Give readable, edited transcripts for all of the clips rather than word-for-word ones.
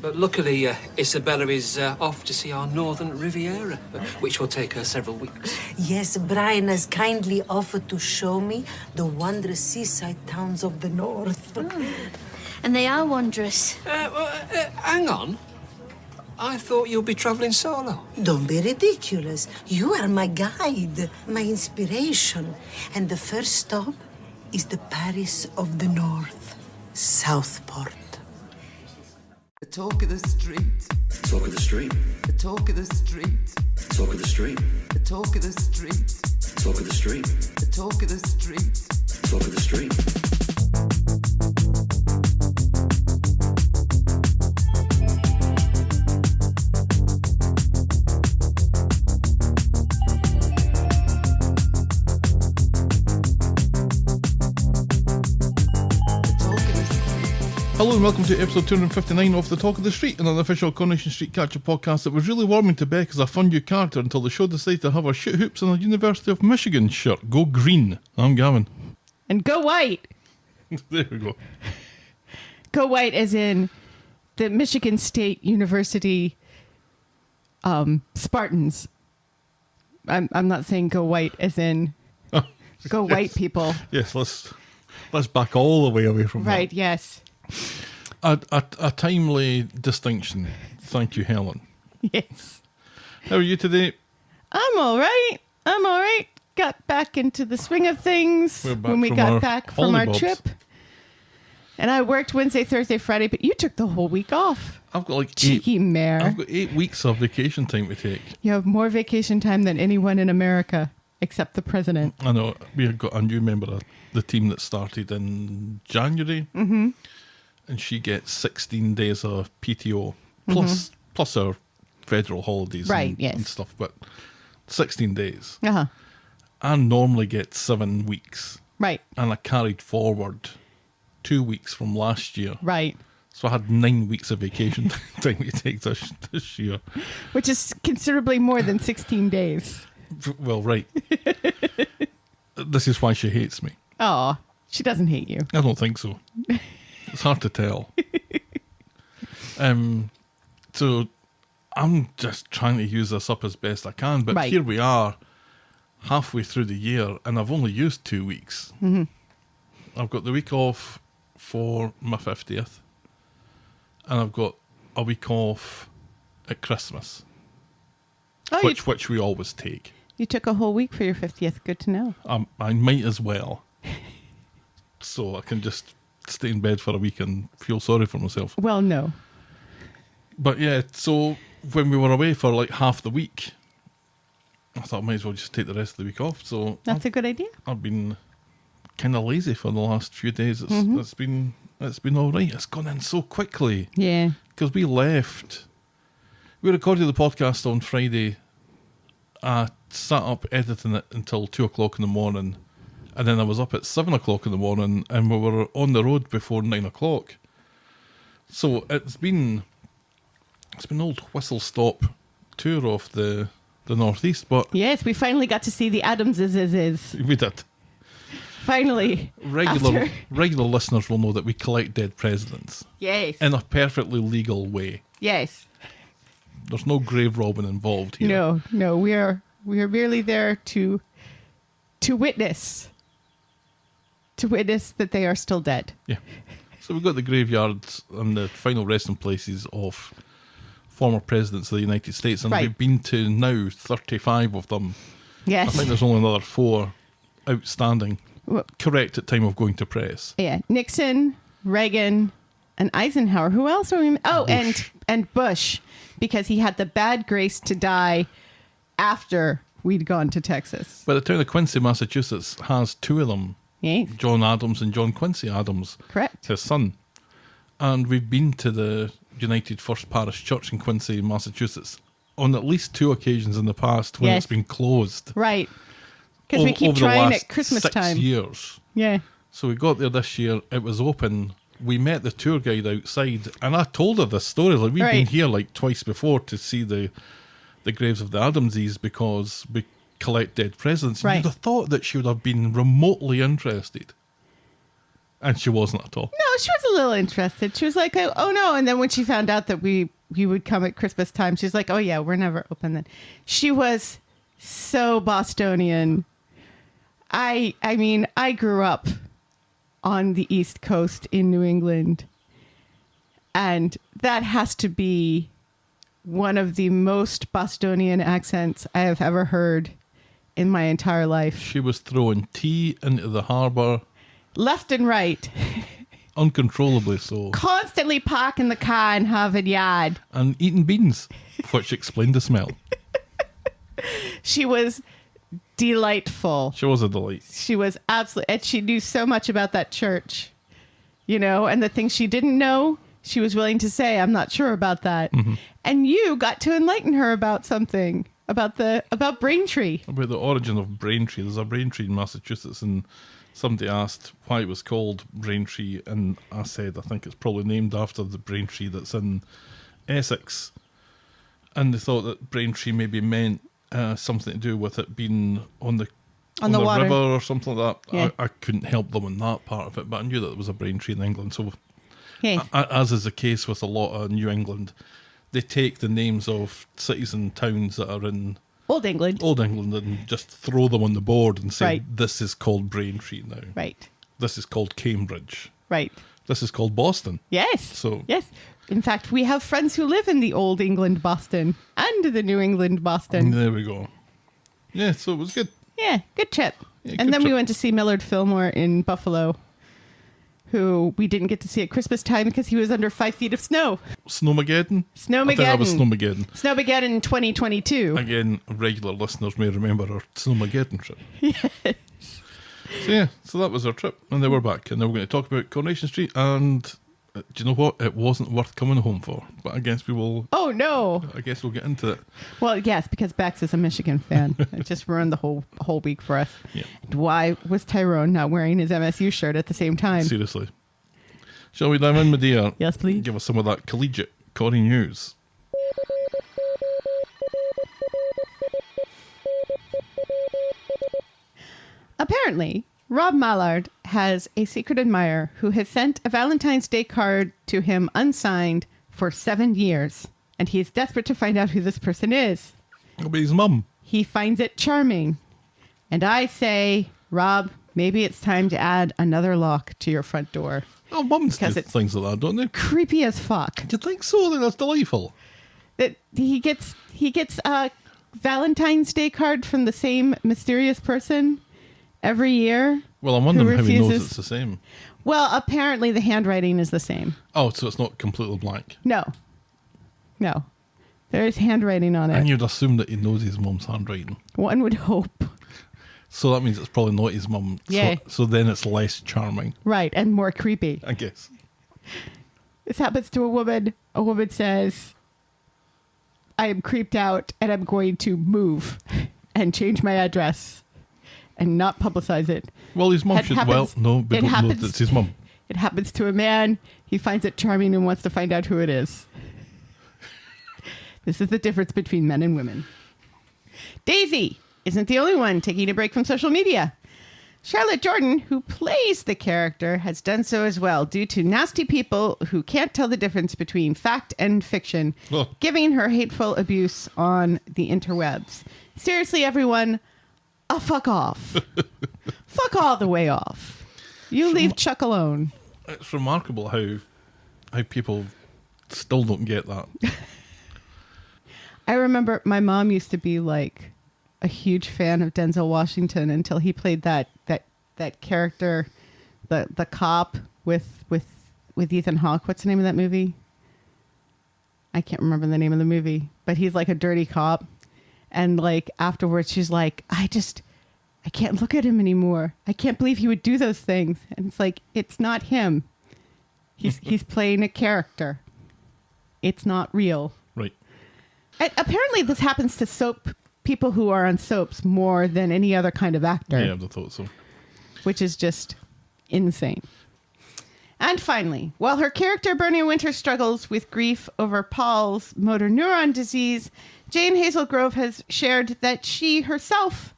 But luckily, Isabella is off to see our northern Riviera, which will take her several weeks. Yes, Brian has kindly offered to show me the wondrous seaside towns of the north. And they are wondrous. Hang on. I thought you'd be travelling solo. Don't be ridiculous. You are my guide, my inspiration. And the first stop is the Paris of the North, Southport. The talk of the street. Talk of the street. The talk of the street. Talk of the street. The talk of the street. Talk of the street. The talk of the street. Talk of the street. Hello and welcome to episode 259 of The Talk of the Street, an unofficial Coronation Street catcher podcast that was really warming to Beck as a fun new character until the show decided to have our shit hoops and a University of Michigan shirt. Go green. I'm Gavin. And go white. There we go. Go white as in the Michigan State University Spartans. I'm not saying go white as in go white people. Yes, let's back all the way away from that. Right, yes. A timely distinction. Thank you, Helen. Yes. How are you today? I'm all right. Got back into the swing of things when we got back from our trip. And I worked Wednesday, Thursday, Friday, but you took the whole week off. I've got like cheeky mare. I've got 8 weeks of vacation time to take. You have more vacation time than anyone in America, except the president. I know. We got a new member of the team that started in January. Mm-hmm. And she gets 16 days of PTO plus her federal holidays and stuff, but 16 days. Uh-huh. I normally get 7 weeks. Right. And I carried forward 2 weeks from last year. Right. So I had 9 weeks of vacation time to take this year. Which is considerably more than 16 days. Well, right. This is why she hates me. Oh, she doesn't hate you. I don't think so. It's hard to tell. So I'm just trying to use this up as best I can, but here we are halfway through the year and I've only used 2 weeks. Mm-hmm. I've got the week off for my 50th and I've got a week off at Christmas, which we always take. You took a whole week for your 50th. Good to know. I might as well. So I can just stay in bed for a week and feel sorry for myself. Well, no. But yeah, so when we were away for like half the week, I thought I might as well just take the rest of the week off. So that's a good idea. I've been kind of lazy for the last few days. It's been all right. It's gone in so quickly. Yeah. Because we recorded the podcast on Friday. I sat up editing it until 2 o'clock in the morning. And then I was up at 7 o'clock in the morning and we were on the road before 9 o'clock. So it's been an old whistle-stop tour of the Northeast. But yes, we finally got to see the Adamses. We did. Finally. Regular listeners will know that we collect dead presidents. Yes. In a perfectly legal way. Yes. There's no grave robbing involved here. No. We are merely there to witness. To witness that they are still dead. Yeah. So we've got the graveyards and the final resting places of former presidents of the United States, and we've been to now 35 of them. Yes. I think there's only another 4 outstanding. Correct at time of going to press. Yeah. Nixon, Reagan, and Eisenhower. Who else are we? Oh, Bush. and Bush, because he had the bad grace to die after we'd gone to Texas. But the town of Quincy, Massachusetts has 2 of them. Yes. John Adams and John Quincy Adams. Correct. His son. And we've been to the United First Parish Church in Quincy, Massachusetts on at least 2 occasions in the past when it's been closed. Right. Because we keep trying at Christmas time. 6 years. Yeah. So we got there this year. It was open. We met the tour guide outside and I told her this story. Like we've been here like twice before to see the graves of the Adamses because we collect dead presidents. Right. You'd have thought that she would have been remotely interested. And she wasn't at all. No, she was a little interested. She was like, oh no. And then when she found out that we would come at Christmas time, she's like, oh yeah, we're never open then. She was so Bostonian. I mean, I grew up on the East Coast in New England. And that has to be one of the most Bostonian accents I have ever heard in my entire life. She was throwing tea into the harbour. Left and right. Uncontrollably so. Constantly parking the car in Harvard Yard. And eating beans, which explained the smell. She was delightful. She was a delight. She was absolutely, and she knew so much about that church, you know, and the things she didn't know, she was willing to say, I'm not sure about that. Mm-hmm. And you got to enlighten her about something, about Braintree. About the origin of Braintree. There's a Braintree in Massachusetts, and somebody asked why it was called Braintree, and I said, I think it's probably named after the Braintree that's in Essex. And they thought that Braintree maybe meant something to do with it being on the water. river or something like that. Yeah. I couldn't help them in that part of it, but I knew that there was a Braintree in England. So, Hey. as is the case with a lot of New England, they take the names of cities and towns that are in Old England and just throw them on the board and say, Right. This is called Braintree now. Right. This is called Cambridge. Right. This is called Boston. Yes. So yes. In fact, we have friends who live in the Old England Boston and the New England Boston. There we go. Yeah, so it was good. Yeah, good trip. Yeah, and good then we trip. went to see Millard Fillmore in Buffalo, who we didn't get to see at Christmas time because he was under 5 feet of snow. Snowmageddon? I think Snowmageddon. that was Snowmageddon. Snowmageddon 2022. Again, regular listeners may remember our Snowmageddon trip. Yes. So yeah, so that was our trip, and then we're back, and then we're going to talk about Coronation Street, and do you know what? It wasn't worth coming home for, but I guess we'll get into it. Well, yes, because Bex is a Michigan fan. It just ruined the whole week for us. Yeah. And why was Tyrone not wearing his MSU shirt at the same time? Seriously. Shall we dive in, my dear? Yes, please. Give us some of that collegiate Corrie news. Apparently, Rob Mallard has a secret admirer who has sent a Valentine's Day card to him unsigned for 7 years. And he is desperate to find out who this person is. It'll be his mum. He finds it charming. And I say, Rob, maybe it's time to add another lock to your front door. Oh, mums do Because it's things like that, don't they? Creepy as fuck. Do you think so? Then that's delightful. That he gets a Valentine's Day card from the same mysterious person every year. Well, I'm wondering how he knows refuses- it's the same. Well, apparently the handwriting is the same. Oh, so it's not completely blank. No. There is handwriting on And it. you'd assume that he knows his mum's handwriting. One would hope. So that means it's probably not his mum. Yeah. So then it's less charming, Right, and more creepy. I guess. This happens to a woman. A woman says, I am creeped out and I'm going to move and change my address and not publicize it. Well, his mum It should. happens- Well, no, we it don't know happens- that it's his mum. It happens to a man. He finds it charming and wants to find out who it is. This is the difference between men and women. Daisy isn't the only one taking a break from social media. Charlotte Jordan, who plays the character, has done so as well due to nasty people who can't tell the difference between fact and fiction, Oh. giving her hateful abuse on the interwebs. Seriously, everyone, fuck off. Fuck all the way off. You leave Chuck alone. It's remarkable how people still don't get that. I remember my mom used to be like a huge fan of Denzel Washington until he played that character, the cop with Ethan Hawke. What's the name of that movie? I can't remember the name of the movie, but he's like a dirty cop. And like afterwards, she's like, I can't look at him anymore. I can't believe he would do those things. And it's like, it's not him. He's playing a character. It's not real. Right. And apparently this happens to people who are on soaps more than any other kind of actor. Yeah, I would have thought so. Which is just insane. And finally, while her character Bernie Winter struggles with grief over Paul's motor neuron disease, Jane Hazel Grove has shared that she herself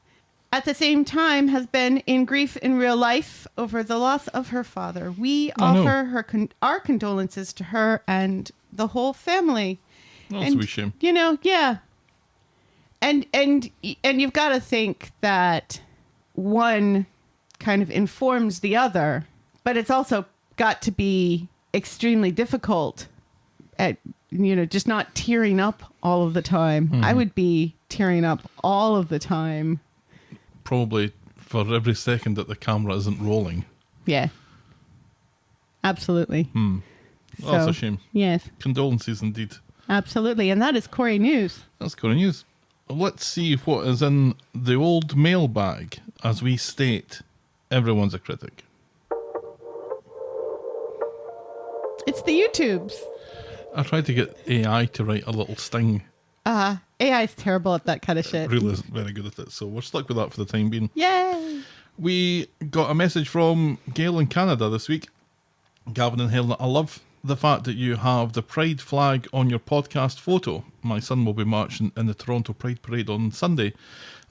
at the same time, has been in grief in real life over the loss of her father. We offer our condolences to her and the whole family. That's a wee shame. You know, yeah. And you've got to think that one kind of informs the other, but it's also got to be extremely difficult at, just not tearing up all of the time. I would be tearing up all of the time. Probably for every second that the camera isn't rolling. Yeah. Absolutely. Oh, that's a shame. Yes. Condolences indeed. Absolutely. And that is Corrie News. That's Corrie News. Let's see what is in the old mailbag. As we state, everyone's a critic. It's the YouTubes. I tried to get AI to write a little sting. AI is terrible at that kind of shit. Really isn't very good at it, so we're stuck with that for the time being. Yay! We got a message from Gail in Canada this week. Gavin and Helen, I love the fact that you have the pride flag on your podcast photo. My son will be marching in the Toronto Pride Parade on Sunday.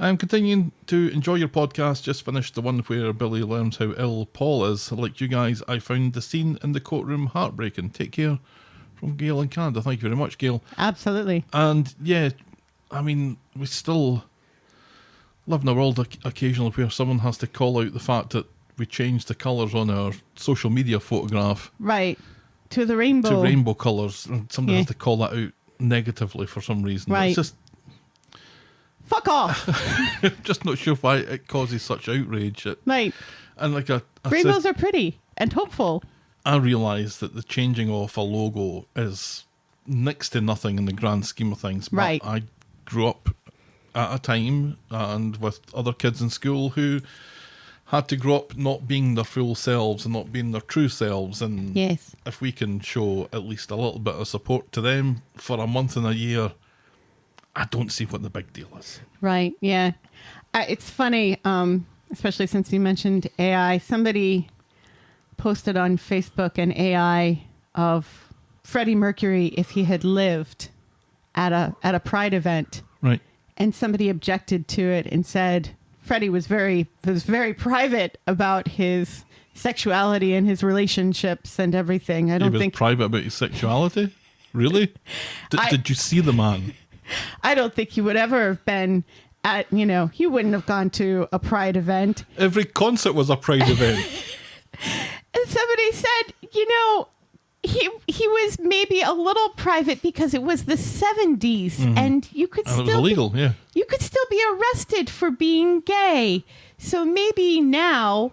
I am continuing to enjoy your podcast. Just finished the one where Billy learns how ill Paul is. Like you guys, I found the scene in the courtroom heartbreaking. Take care. From Gail in Canada. Thank you very much, Gail. Absolutely. And yeah, I mean, we still live in a world occasionally where someone has to call out the fact that we changed the colours on our social media photograph. Right. To the rainbow. To rainbow colours. And somebody has to call that out negatively for some reason. Right. It's just... Fuck off. just not sure why it causes such outrage. Right. And like rainbows are pretty and hopeful. I realise that the changing of a logo is next to nothing in the grand scheme of things. But right. I grew up at a time and with other kids in school who had to grow up not being their full selves and not being their true selves. And yes. if we can show at least a little bit of support to them for a month and a year, I don't see what the big deal is. Right, yeah. It's funny, especially since you mentioned AI. Somebody posted on Facebook an AI of Freddie Mercury if he had lived at a Pride event. Right. And somebody objected to it and said Freddie was very private about his sexuality and his relationships and everything. I don't think he was private about his sexuality? Really? Did you see the man? I don't think he would ever have been at, he wouldn't have gone to a Pride event. Every concert was a Pride event. And somebody said, he was maybe a little private because it was the 70s and you could still it was illegal, yeah. You could still be arrested for being gay. So maybe now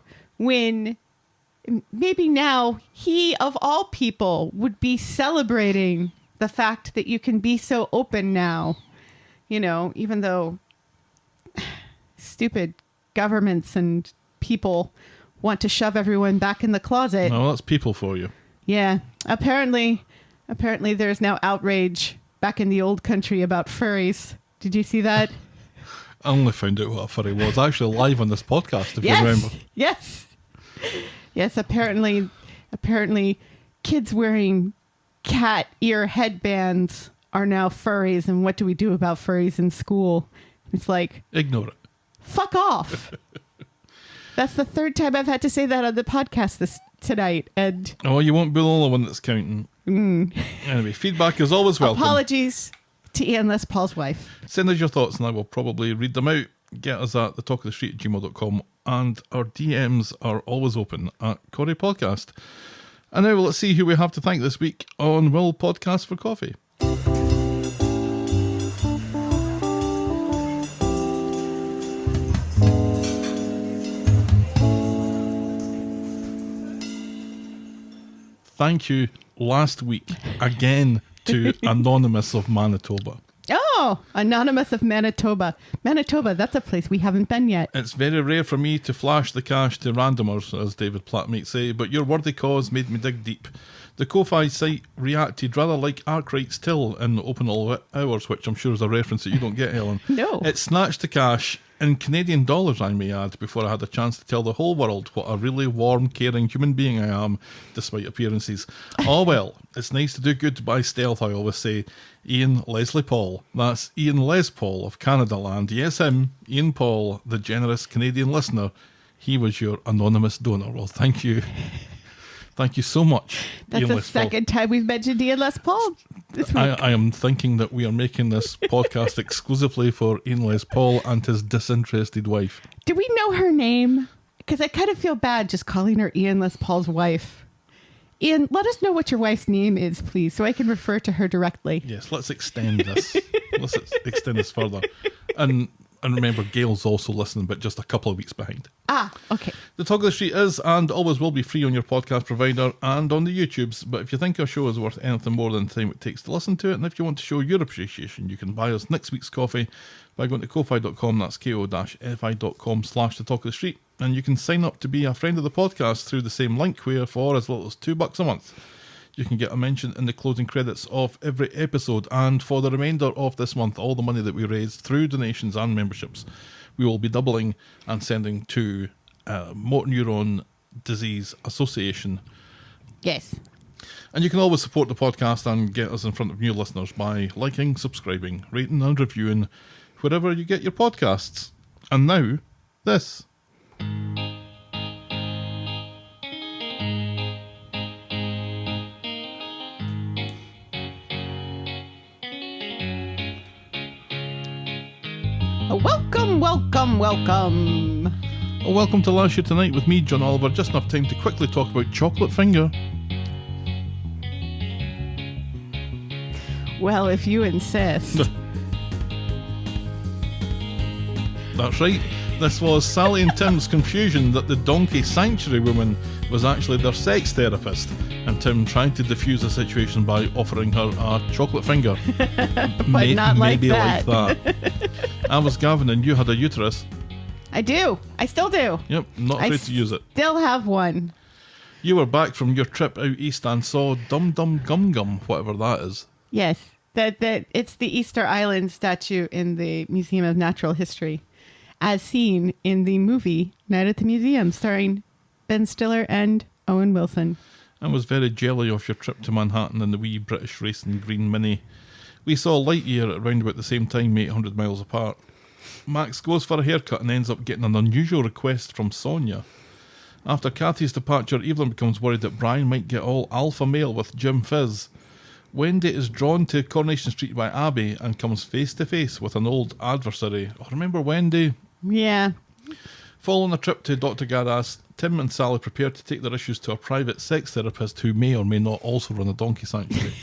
he of all people would be celebrating the fact that you can be so open now, even though stupid governments and people want to shove everyone back in the closet. No, that's people for you. Yeah. Apparently there's now outrage back in the old country about furries. Did you see that? I only found out what a furry was actually live on this podcast, if you remember. Yes, apparently kids wearing cat ear headbands are now furries, and what do we do about furries in school? It's like... ignore it. Fuck off. That's the third time I've had to say that on the podcast tonight. And you won't be the only one that's counting. Anyway, feedback is always welcome. Apologies to Ian Les Paul's wife. Send us your thoughts and I will probably read them out. Get us at thetalkofthestreet@gmail.com, and our DMs are always open at Corrie Podcast. And now let's see who we have to thank this week on Will Podcast for Coffee. Thank you last week again to Anonymous of Manitoba. Oh, Anonymous of Manitoba. Manitoba, that's a place we haven't been yet. It's very rare for me to flash the cash to randomers, as David Platt might say, but your worthy cause made me dig deep. The Ko-Fi site reacted rather like Arkwright's Till in Open All Hours, which I'm sure is a reference that you don't get, Helen. No. It snatched the cash In Canadian dollars, I may add, before I had a chance to tell the whole world what a really warm, caring human being I am, despite appearances. Oh well, it's nice to do good by stealth, I always say. Ian Leslie Paul. That's Ian Les Paul of Canada Land. Yes, him, Ian Paul, the generous Canadian listener. He was your anonymous donor. Well, thank you. Thank you so much. That's Ian the Les Paul. second time we've mentioned Ian Les Paul this week. I am thinking that we are making this podcast exclusively for Ian Les Paul and his disinterested wife. Do we know her name? Because I kind of feel bad just calling her Ian Les Paul's wife. Ian, let us know what your wife's name is, please, so I can refer to her directly. Yes, let's extend this. Let's extend this further. And remember, Gail's also listening, but just a couple of weeks behind. Ah, okay. The Talk of the Street is and always will be free on your podcast provider and on the YouTubes. But if you think our show is worth anything more than the time it takes to listen to it, and if you want to show your appreciation, you can buy us next week's coffee by going to ko-fi.com. That's ko-fi.com/the Talk of the Street. And you can sign up to be a friend of the podcast through the same link, where for as little as $2 a month, you can get a mention in the closing credits of every episode. And for the remainder of this month, all the money that we raise through donations and memberships, we will be doubling and sending to Motor Neuron Disease Association. Yes. And you can always support the podcast and get us in front of new listeners by liking, subscribing, rating and reviewing wherever you get your podcasts. And now, this. Welcome. Welcome to Last Year Tonight with me, John Oliver. Just enough time to quickly talk about Chocolate Finger. Well, if you insist. That's right. This was Sally and Tim's confusion that the donkey sanctuary woman was actually their sex therapist, and Tim trying to diffuse the situation by offering her a chocolate finger. But not like maybe that. like that. I was Gavin and you had a uterus. I do. I still do. Yep, not afraid to use it. Still have one. You were back from your trip out east and saw Dum Dum Gum Gum, whatever that is. Yes. That it's the Easter Island statue in the Museum of Natural History, as seen in the movie Night at the Museum, starring Ben Stiller and Owen Wilson. I was very jelly of your trip to Manhattan in the wee British racing green Mini. We saw Lightyear at around about the same time, 800 miles apart. Max goes for a haircut and ends up getting an unusual request from Sonia. After Kathy's departure, Evelyn becomes worried that Brian might get all alpha male with Jim Fizz. Wendy is drawn to Coronation Street by Abby and comes face to face with an old adversary. Oh, remember Wendy? Yeah. Following a trip to Dr. Gadas, Tim and Sally prepare to take their issues to a private sex therapist who may or may not also run a donkey sanctuary.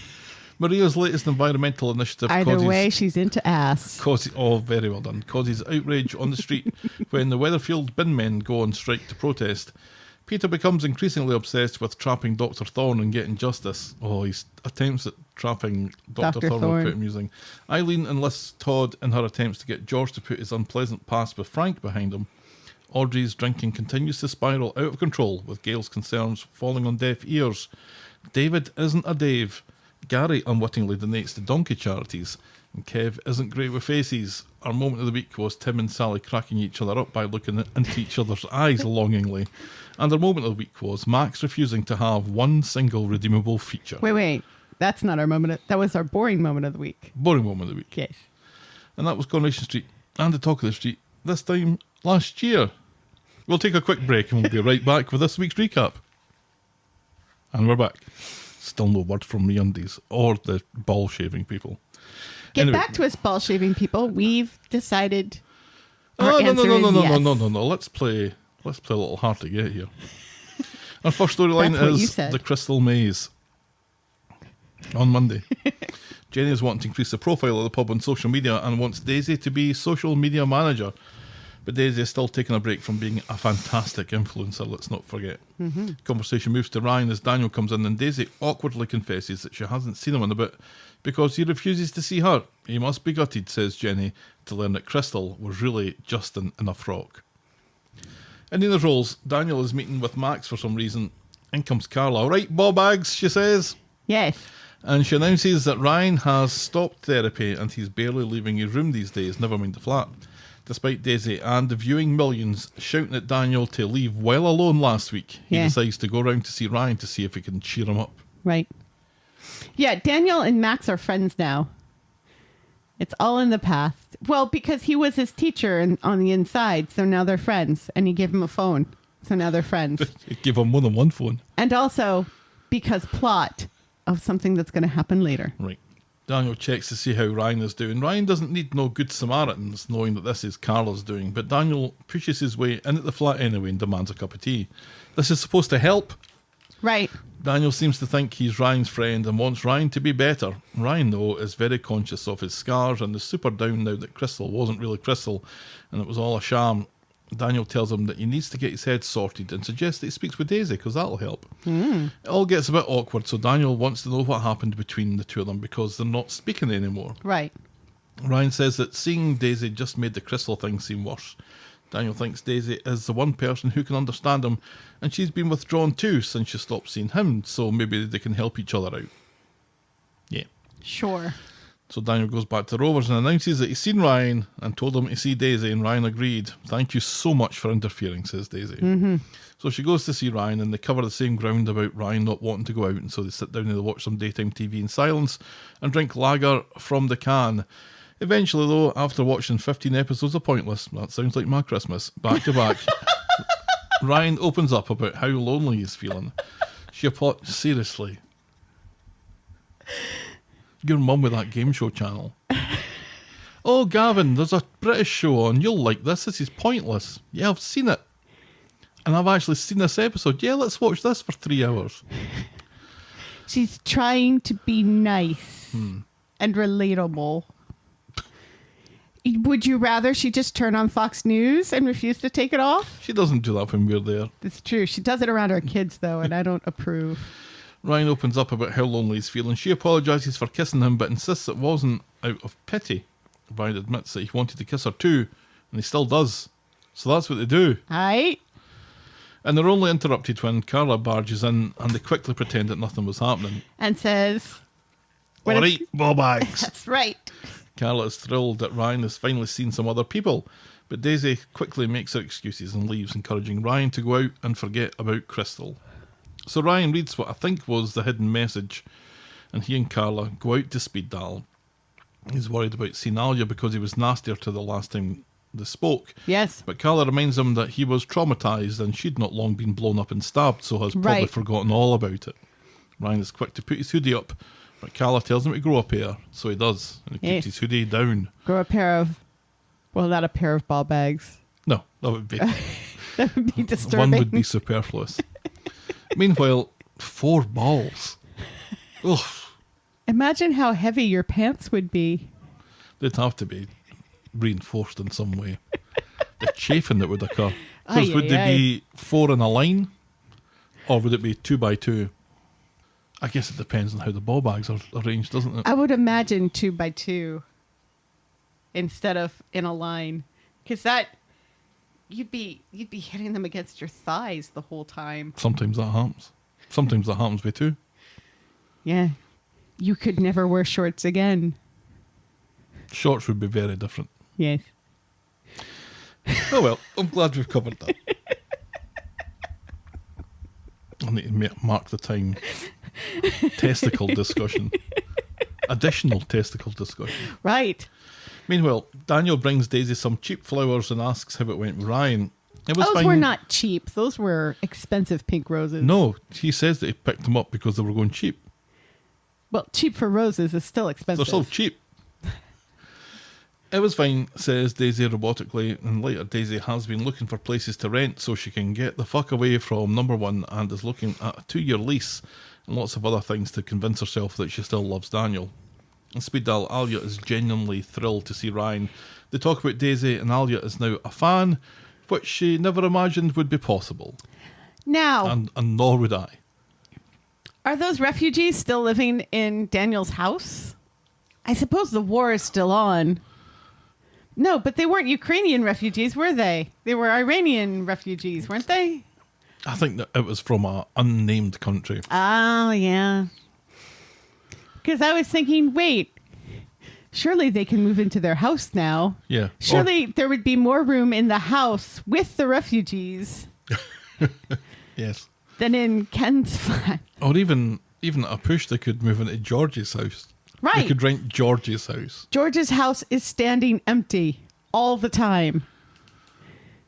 Maria's latest environmental initiative Either way, she's into ass. Very well done. Causes outrage on the street when the Weatherfield bin men go on strike to protest. Peter becomes increasingly obsessed with trapping Dr. Thorn and getting justice. Oh, his attempts at trapping Dr. Thorn were quite amusing. Eileen enlists Todd in her attempts to get George to put his unpleasant past with Frank behind him. Audrey's drinking continues to spiral out of control, with Gail's concerns falling on deaf ears. David isn't a Dave. Gary unwittingly donates to donkey charities. And Kev isn't great with faces. Our moment of the week was Tim and Sally cracking each other up by looking into each other's eyes longingly. And our moment of the week was Max refusing to have one single redeemable feature. Wait. That's not our moment. That was our boring moment of the week. Boring moment of the week. Yes. And that was Coronation Street and the Talk of the Street, this time last year. We'll take a quick break and we'll be right back with this week's recap. And we're back. Still no word from MeUndies or the ball shaving people. Get back to us, ball shaving people. We've decided. Our No. yes. Let's play a little hard to get here. Our first storyline is the Crystal Maze. On Monday, Jenny is wanting to increase the profile of the pub on social media and wants Daisy to be social media manager. But Daisy is still taking a break from being a fantastic influencer, let's not forget. Mm-hmm. Conversation moves to Ryan as Daniel comes in and Daisy awkwardly confesses that she hasn't seen him in a bit because he refuses to see her. He must be gutted, says Jenny, to learn that Crystal was really Justin in a frock. In Nina's roles, Daniel is meeting with Max for some reason. In comes Carla. Right, ball bags, she says. Yes. And she announces that Ryan has stopped therapy and he's barely leaving his room these days, never mind the flat. Despite Daisy and the viewing millions shouting at Daniel to leave well alone last week, he Yeah. decides to go round to see Ryan to see if he can cheer him up. Right. Yeah, Daniel and Max are friends now. It's all in the past. Well, because he was his teacher on the inside, so now they're friends. And he gave him a phone, so now they're friends. Give him more than one phone. And also because plot of something that's going to happen later. Right. Daniel checks to see how Ryan is doing. Ryan doesn't need no good Samaritans knowing that this is Carla's doing, but Daniel pushes his way in at the flat anyway and demands a cup of tea. This is supposed to help. Right. Daniel seems to think he's Ryan's friend and wants Ryan to be better. Ryan, though, is very conscious of his scars and is super down now that Crystal wasn't really Crystal and it was all a sham. Daniel tells him that he needs to get his head sorted and suggests that he speaks with Daisy because that'll help. It all gets a bit awkward, so Daniel wants to know what happened between the two of them because they're not speaking anymore. Right. Ryan says that seeing Daisy just made the Crystal thing seem worse. Daniel thinks Daisy is the one person who can understand him, and she's been withdrawn too since she stopped seeing him, so maybe they can help each other out. Yeah. Sure. So Daniel goes back to Rovers and announces that he's seen Ryan and told him to see Daisy, and Ryan agreed. Thank you so much for interfering, says Daisy. So she goes to see Ryan, and they cover the same ground about Ryan not wanting to go out, and so they sit down and they watch some daytime TV in silence and drink lager from the can. Eventually, though, after watching 15 episodes of Pointless, that sounds like my Christmas, back to back, Ryan opens up about how lonely he's feeling. Seriously. Your mum with that game show channel. Oh, Gavin, there's a British show on. You'll like this. This is Pointless. Yeah, I've seen it. And I've actually seen this episode. Yeah, let's watch this for 3 hours. She's trying to be nice and relatable. Would you rather she just turn on Fox News and refuse to take it off? She doesn't do that when we're there. It's true. She does it around her kids, though, and I don't approve. Ryan opens up about how lonely he's feeling. She apologises for kissing him, but insists it wasn't out of pity. Ryan admits that he wanted to kiss her too, and he still does. So that's what they do. Aye. And they're only interrupted when Carla barges in, and they quickly pretend that nothing was happening. And says... All right, ball bags. That's right. Carla is thrilled that Ryan has finally seen some other people, but Daisy quickly makes her excuses and leaves, encouraging Ryan to go out and forget about Crystal. So Ryan reads what I think was the hidden message, and he and Carla go out to speed dial. He's worried about seeing Alia because he was nastier to the last time they spoke. Yes. But Carla reminds him that he was traumatised and she'd not long been blown up and stabbed, so has probably Right. forgotten all about it. Ryan is quick to put his hoodie up, but Carla tells him to grow a pair, so he does, and he keeps his hoodie down. Grow a pair of... Well, not a pair of ball bags. No, that would be... That would be disturbing. One would be superfluous. Meanwhile, 4 balls. Ugh. Imagine how heavy your pants would be. They'd have to be reinforced in some way. The chafing that would occur. Aye, Because would aye, they aye. be 4 in a line? Or would it be 2 by 2? I guess it depends on how the ball bags are arranged, doesn't it? I would imagine 2 by 2 instead of in a line. Because that... You'd be hitting them against your thighs the whole time. Sometimes that happens. Sometimes that happens with 2. Yeah. You could never wear shorts again. Shorts would be very different. Yes. Oh well, I'm glad we've covered that. I need to mark the time. Testicle discussion. Additional testicle discussion. Right. Meanwhile, Daniel brings Daisy some cheap flowers and asks how it went with Ryan. It was Those fine. were not cheap. Those were expensive pink roses. No, he says that he picked them up because they were going cheap. Well, cheap for roses is still expensive. They're still cheap. It was fine, says Daisy robotically, and later Daisy has been looking for places to rent so she can get the fuck away from number 1 and is looking at a 2-year lease and lots of other things to convince herself that she still loves Daniel. In speed dial, Alia is genuinely thrilled to see Ryan. They talk about Daisy and Alia is now a fan, which she never imagined would be possible. Now, And nor would I. are those refugees still living in Daniel's house? I suppose the war is still on. No, but they weren't Ukrainian refugees, were they? They were Iranian refugees, weren't they? I think that it was from an unnamed country. Oh, yeah. Because I was thinking, wait, surely they can move into their house now. Yeah. Surely there would be more room in the house with the refugees Yes. than in Ken's flat. Or even at a push, they could move into George's house. They Right. could rent George's house. George's house is standing empty all the time.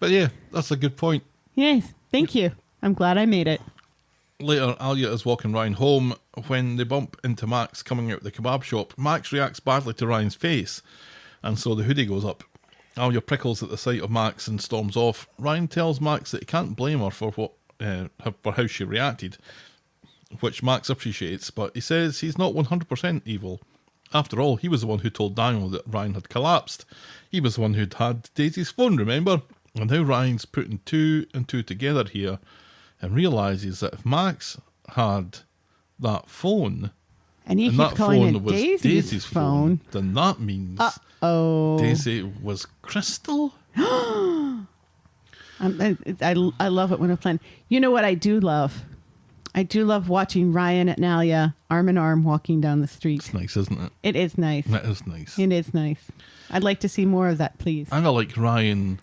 But yeah, that's a good point. Yes, thank you. I'm glad I made it. Later, Alia is walking Ryan home when they bump into Max coming out of the kebab shop. Max reacts badly to Ryan's face, and so the hoodie goes up. Alia prickles at the sight of Max and storms off. Ryan tells Max that he can't blame her for how she reacted, which Max appreciates, but he says he's not 100% evil. After all, he was the one who told Daniel that Ryan had collapsed. He was the one who'd had Daisy's phone, remember? And now Ryan's putting two and two together here and realises that if Max had that phone, And he and keeps that calling phone it was Daisy's phone. then that means Oh. Daisy was Crystal? I love it when a plan. You know what I do love? I do love watching Ryan and Alia arm in arm walking down the street. It's nice, isn't it? It is nice. That is nice. It is nice. I'd like to see more of that, please. And I like Ryan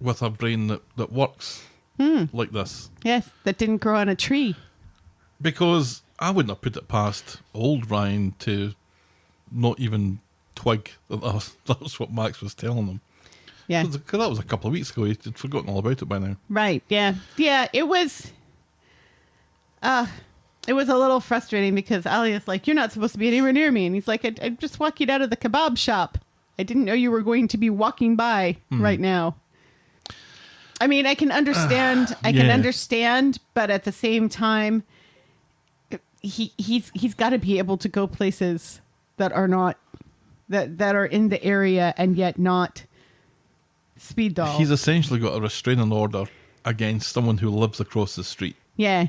with a brain that works like this. Yes, that didn't grow on a tree. Because I wouldn't have put it past old Ryan to not even twig that that's what Max was telling him. Yeah. Because that was a couple of weeks ago. He'd forgotten all about it by now. Right. Yeah. Yeah. It was a little frustrating because Alia's like, you're not supposed to be anywhere near me. And he's like, I'm just walking out of the kebab shop. I didn't know you were going to be walking by right now. I mean, I can understand. I can understand, but at the same time, he's got to be able to go places that are not that are in the area and yet not speed dial. He's essentially got a restraining order against someone who lives across the street. Yeah.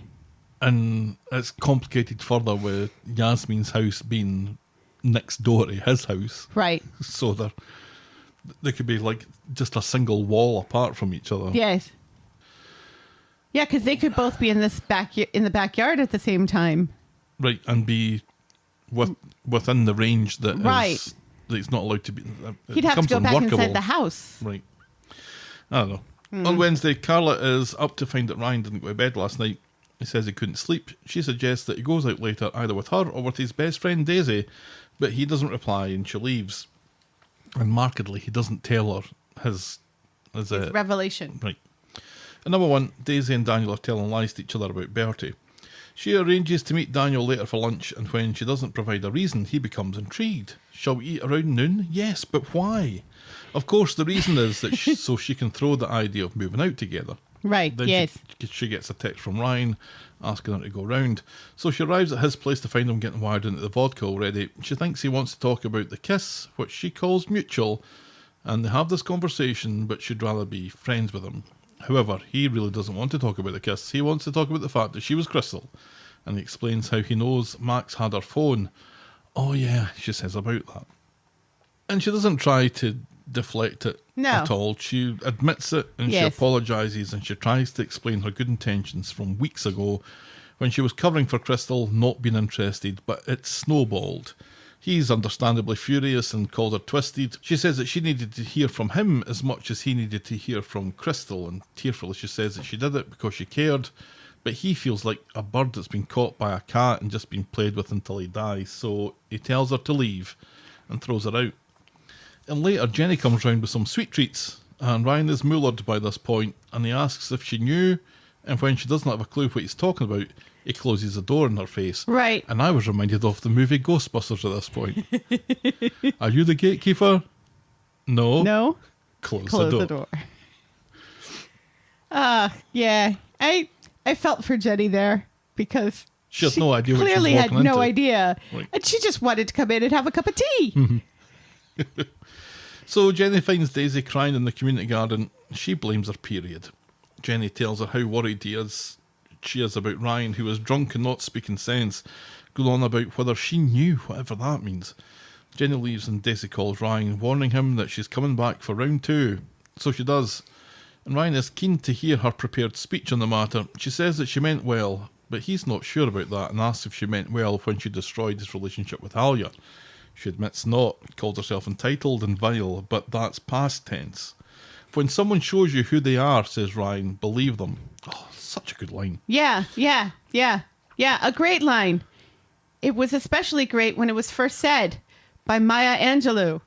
And it's complicated further with Yasmeen's house being next door to his house. Right. So they could be like just a single wall apart from each other. Yes. Yeah, because they could both be in the backyard at the same time. Right, and be within the range that Right. that he's not allowed to be. He'd have to go back inside the house. Right. I don't know. On Wednesday, Carla is up to find that Ryan didn't go to bed last night. He says he couldn't sleep. She suggests that he goes out later either with her or with his best friend Daisy, but he doesn't reply and she leaves. And markedly, he doesn't tell her his Revelation. Right. And number one, Daisy and Daniel are telling lies to each other about Bertie. She arranges to meet Daniel later for lunch, and when she doesn't provide a reason, he becomes intrigued. Shall we eat around noon? Yes, but why? Of course, the reason is that so she can throw the idea of moving out together. Right, Then yes. she gets a text from Ryan asking her to go round. So she arrives at his place to find him getting wired into the vodka already. She thinks he wants to talk about the kiss, which she calls mutual, and they have this conversation, but she'd rather be friends with him. However, he really doesn't want to talk about the kiss. He wants to talk about the fact that she was Crystal, and he explains how he knows Max had her phone. Oh yeah, she says about that. And she doesn't try to deflect it at all. She admits it and she apologises and she tries to explain her good intentions from weeks ago when she was covering for Crystal, not being interested, but it snowballed. He's understandably furious and called her twisted. She says that she needed to hear from him as much as he needed to hear from Crystal, and tearfully she says that she did it because she cared, but he feels like a bird that's been caught by a cat and just been played with until he dies, so he tells her to leave and throws her out. And later, Jenny comes round with some sweet treats, and Ryan is mullered by this point, and he asks if she knew, and when she doesn't have a clue what he's talking about, he closes the door in her face. Right. And I was reminded of the movie Ghostbusters at this point. Are you the gatekeeper? No. No. Close the door. Yeah. I felt for Jenny there because she had no idea what she was clearly walking had no into. idea. Right. And she just wanted to come in and have a cup of tea. So Jenny finds Daisy crying in the community garden. She blames her period. Jenny tells her how worried she is about Ryan, who is drunk and not speaking sense, going on about whether she knew, whatever that means. Jenny leaves and Daisy calls Ryan, warning him that she's coming back for round 2. So she does. And Ryan is keen to hear her prepared speech on the matter. She says that she meant well, but he's not sure about that and asks if she meant well when she destroyed his relationship with Alia. She admits not, calls herself entitled and vile, but that's past tense. When someone shows you who they are, says Ryan, believe them. Oh, such a good line. Yeah. A great line. It was especially great when it was first said by Maya Angelou.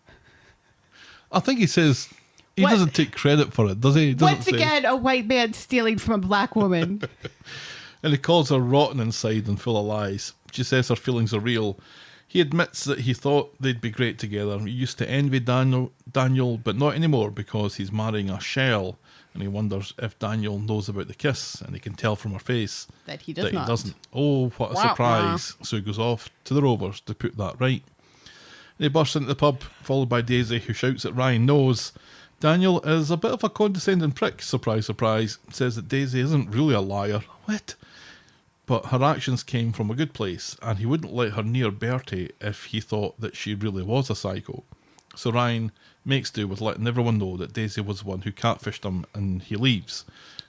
I think he says he What? doesn't take credit for it, does he? He doesn't Once say- again, a white man stealing from a black woman. And he calls her rotten inside and full of lies. She says her feelings are real. He admits that he thought they'd be great together. He used to envy Daniel, but not anymore because he's marrying a shell. And he wonders if Daniel knows about the kiss, and he can tell from her face That he does that not. he doesn't. Oh, what a Wah, surprise. So he goes off to the Rovers to put that right. They burst into the pub, followed by Daisy, who shouts that Ryan knows. Daniel is a bit of a condescending prick, surprise, surprise, says that Daisy isn't really a liar. What? But her actions came from a good place, and he wouldn't let her near Bertie if he thought that she really was a psycho. So Ryan makes do with letting everyone know that Daisy was the one who catfished him, and he leaves.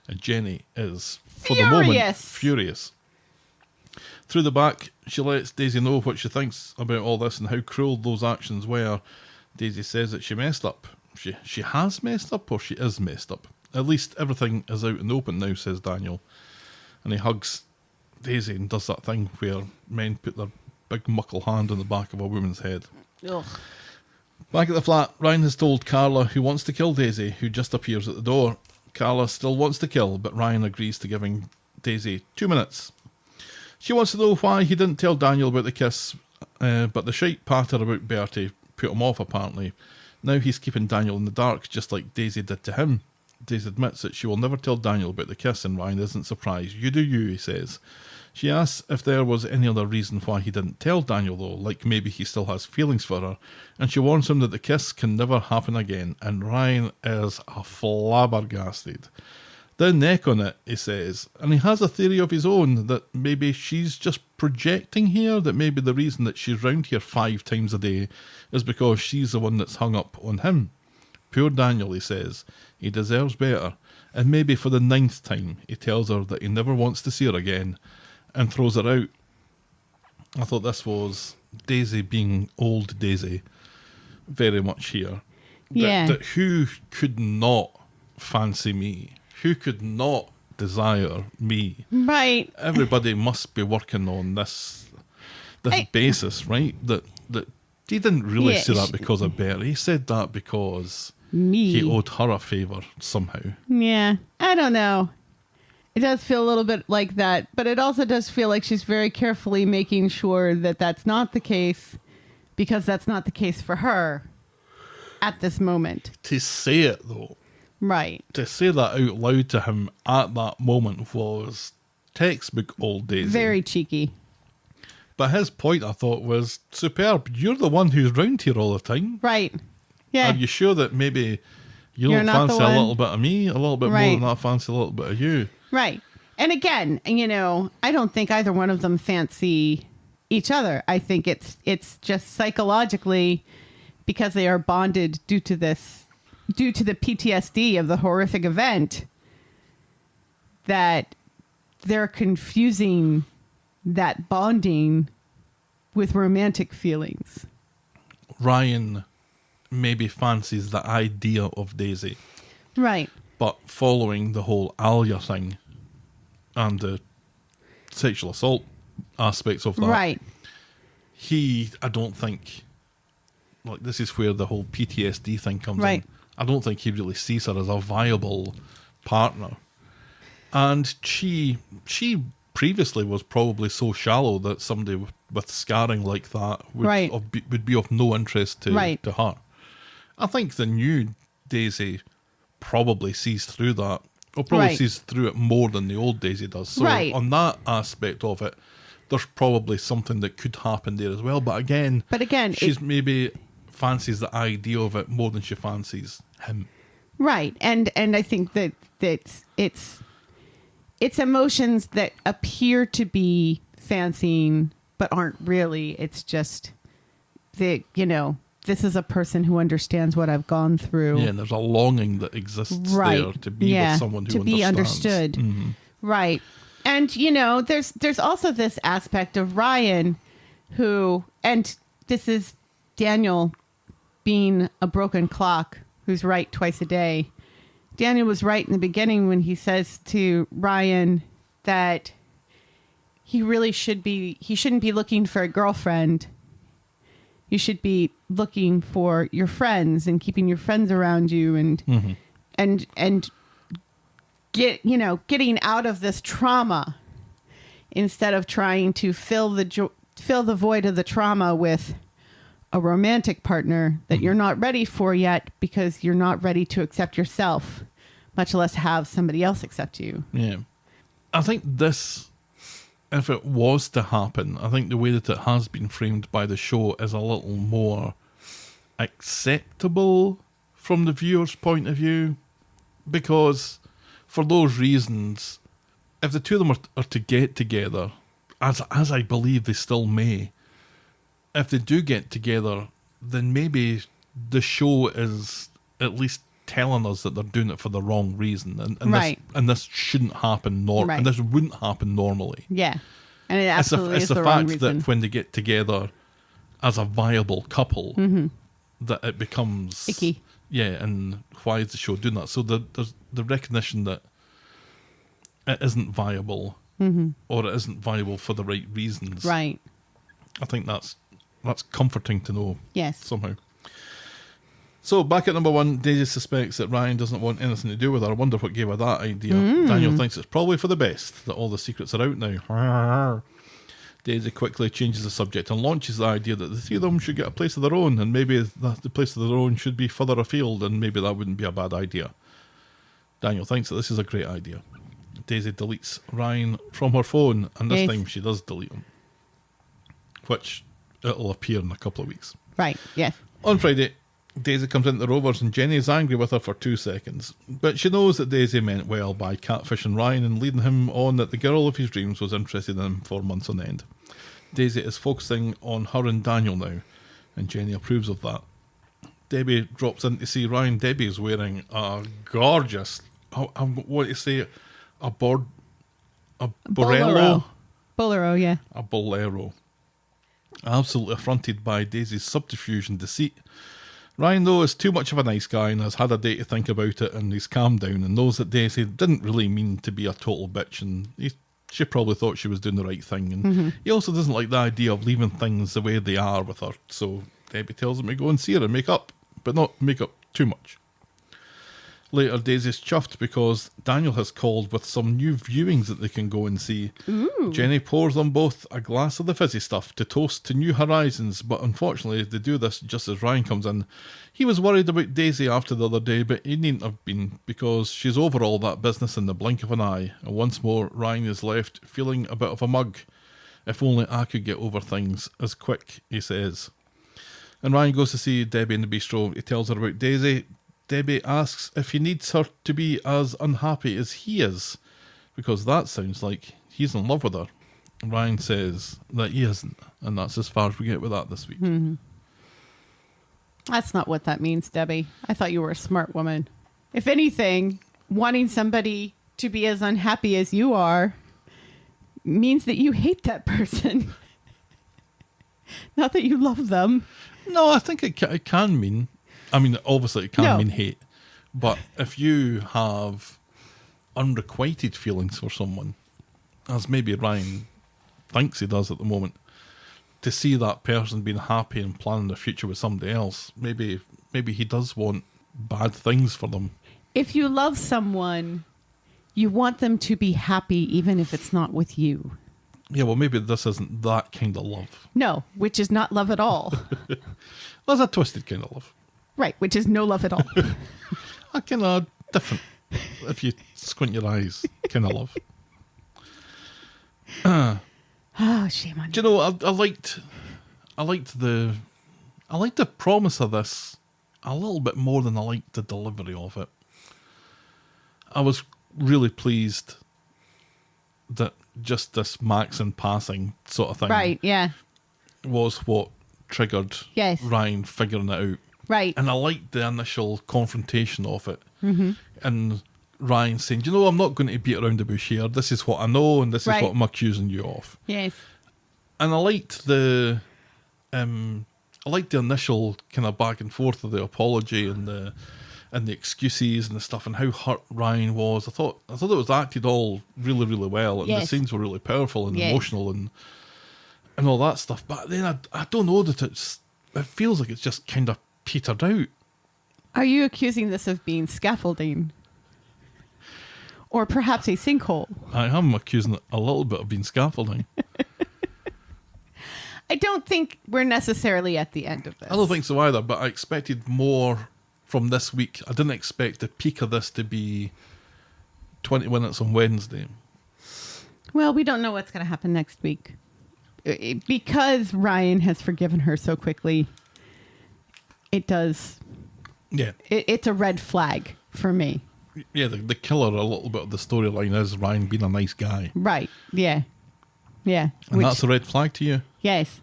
And Jenny is, for the moment, furious. Through the back, she lets Daisy know what she thinks about all this and how cruel those actions were. Daisy says that she messed up. She has messed up, or she is messed up. At least everything is out in the open now, says Daniel. And he hugs Daisy and does that thing where men put their big muckle hand on the back of a woman's head. Ugh. Back at the flat, Ryan has told Carla who wants to kill Daisy, who just appears at the door. Carla still wants to kill, but Ryan agrees to giving Daisy 2 minutes. She wants to know why he didn't tell Daniel about the kiss, but the shite patter about Bertie put him off apparently. Now he's keeping Daniel in the dark, just like Daisy did to him. Daisy admits that she will never tell Daniel about the kiss, and Ryan isn't surprised. You do you, he says. She asks if there was any other reason why he didn't tell Daniel though, like maybe he still has feelings for her, and she warns him that the kiss can never happen again, and Ryan is flabbergasted. The neck on it, he says, and he has a theory of his own that maybe she's just projecting here, that maybe the reason that she's round here 5 times a day is because she's the one that's hung up on him. Poor Daniel, he says, he deserves better, and maybe for the 9th time he tells her that he never wants to see her again and throws her out. I thought this was Daisy being old Daisy very much here. Yeah. That who could not fancy me? Who could not desire me? Right. Everybody must be working on this basis, right? That he didn't really say that because of Bertie. He said that because he owed her a favour somehow. Yeah. I don't know. It does feel a little bit like that, but it also does feel like she's very carefully making sure that that's not the case, because that's not the case for her at this moment. To say it, though, Right. to say that out loud to him at that moment was textbook old Daisy. Very cheeky. But his point, I thought, was superb. You're the one who's round here all the time. Right. Yeah. Are you sure that maybe you You're don't not the fancy a one. little bit of me, a little bit more Right. than I fancy a little bit of you? Right. And again, I don't think either one of them fancy each other. I think it's just psychologically, because they are bonded due to the PTSD of the horrific event, that they're confusing that bonding with romantic feelings. Ryan maybe fancies the idea of Daisy, Right. but following the whole Alia thing and the sexual assault aspects of that, Right. I don't think, like, this is where the whole PTSD thing comes Right. in. I don't think he really sees her as a viable partner. And she previously was probably so shallow that somebody with scarring like that would be of no interest to her. I think the new Daisy probably sees through that, or probably sees through it more than the old Daisy does. So on that aspect of it, there's probably something that could happen there as well. But again, she's maybe fancies the idea of it more than she fancies him. Right. And I think that it's emotions that appear to be fancying but aren't really. It's just that, this is a person who understands what I've gone through. Yeah, and there's a longing that exists there to be with someone who be understands. understood. Mm-hmm. Right. And, there's also this aspect of Ryan who, and this is Daniel being a broken clock who's right twice a day. Daniel was right in the beginning when he says to Ryan that he shouldn't be looking for a girlfriend. You should be looking for your friends and keeping your friends around you and getting out of this trauma instead of trying to fill the void of the trauma with a romantic partner that you're not ready for yet because you're not ready to accept yourself, much less have somebody else accept you. Yeah. I think this, if it was to happen, I think the way that it has been framed by the show is a little more acceptable from the viewer's point of view, because for those reasons, if the two of them are to get together, as I believe they still may, if they do get together, then maybe the show is at least telling us that they're doing it for the wrong reason, and this shouldn't happen and this wouldn't happen normally. Yeah, and it absolutely it's is the the wrong fact reason. that when they get together as a viable couple, that it becomes icky. Yeah, and why is the show doing that? So there's the recognition that it isn't viable, or it isn't viable for the right reasons. Right. I think that's comforting to know. Yes. Somehow. So back at number 1, Daisy suspects that Ryan doesn't want anything to do with her. I wonder what gave her that idea. Daniel thinks it's probably for the best that all the secrets are out now. Daisy quickly changes the subject and launches the idea that the three of them should get a place of their own, and maybe the place of their own should be further afield, and maybe that wouldn't be a bad idea. Daniel thinks that this is a great idea. Daisy deletes Ryan from her phone, and this time she does delete him, which it'll appear in a couple of weeks. Right, yes. On Friday, Daisy comes into the Rovers and Jenny is angry with her for 2 seconds, but she knows that Daisy meant well by catfishing Ryan and leading him on that the girl of his dreams was interested in him for months on end. Daisy is focusing on her and Daniel now, and Jenny approves of that. Debbie drops in to see Ryan. Debbie is wearing a gorgeous, I want to say, a borello. Bolero, yeah. A bolero. Absolutely affronted by Daisy's subterfuge and deceit. Ryan, though, is too much of a nice guy and has had a day to think about it, and he's calmed down and knows that Daisy didn't really mean to be a total bitch, and she probably thought she was doing the right thing. And he also doesn't like the idea of leaving things the way they are with her, so Debbie tells him to go and see her and make up, but not make up too much. Later, Daisy's chuffed because Daniel has called with some new viewings that they can go and see. Ooh. Jenny pours them both a glass of the fizzy stuff to toast to new horizons, but unfortunately they do this just as Ryan comes in. He was worried about Daisy after the other day, but he needn't have been, because she's over all that business in the blink of an eye, and once more Ryan is left feeling a bit of a mug. If only I could get over things as quick, he says. And Ryan goes to see Debbie in the bistro. He tells her about Daisy. Debbie asks if he needs her to be as unhappy as he is, because that sounds like he's in love with her. Ryan says that he isn't, and that's as far as we get with that this week. That's not what that means, Debbie. I thought you were a smart woman. If anything, wanting somebody to be as unhappy as you are means that you hate that person. Not that you love them. No, I think it can mean... I mean, obviously it can mean hate, but if you have unrequited feelings for someone, as maybe Ryan thinks he does at the moment, to see that person being happy and planning their future with somebody else, maybe he does want bad things for them. If you love someone, you want them to be happy even if it's not with you. Yeah, well, maybe this isn't that kind of love. No, which is not love at all. Well, it's a twisted kind of love. Right, which is no love at all. A kind of different, if you squint your eyes, kind of love. Oh, shame on you. Do you know, I liked the promise of this a little bit more than I liked the delivery of it. I was really pleased that just this Max in passing sort of thing, Right, yeah. was what triggered Ryan figuring it out. Right. And I liked the initial confrontation of it. And Ryan saying, you know, I'm not going to beat around the bush here. This is what I know, and this is what I'm accusing you of. Yes. And I liked the liked the initial kind of back and forth of the apology and the excuses and the stuff, and how hurt Ryan was. I thought it was acted all really, really well, and the Yes. scenes were really powerful and Yes. emotional and all that stuff. But then I don't know that it feels like it's just kind of petered out. Are you accusing this of being scaffolding? Or perhaps a sinkhole? I am accusing it a little bit of being scaffolding. I don't think we're necessarily at the end of this. I don't think so either, but I expected more from this week. I didn't expect the peak of this to be 20 minutes on Wednesday. Well, we don't know what's going to happen next week. Because Ryan has forgiven her so quickly, it does. Yeah. It's a red flag for me. Yeah, the killer, a little bit of the storyline is Ryan being a nice guy. Right. Yeah. Yeah. And that's a red flag to you? Yes.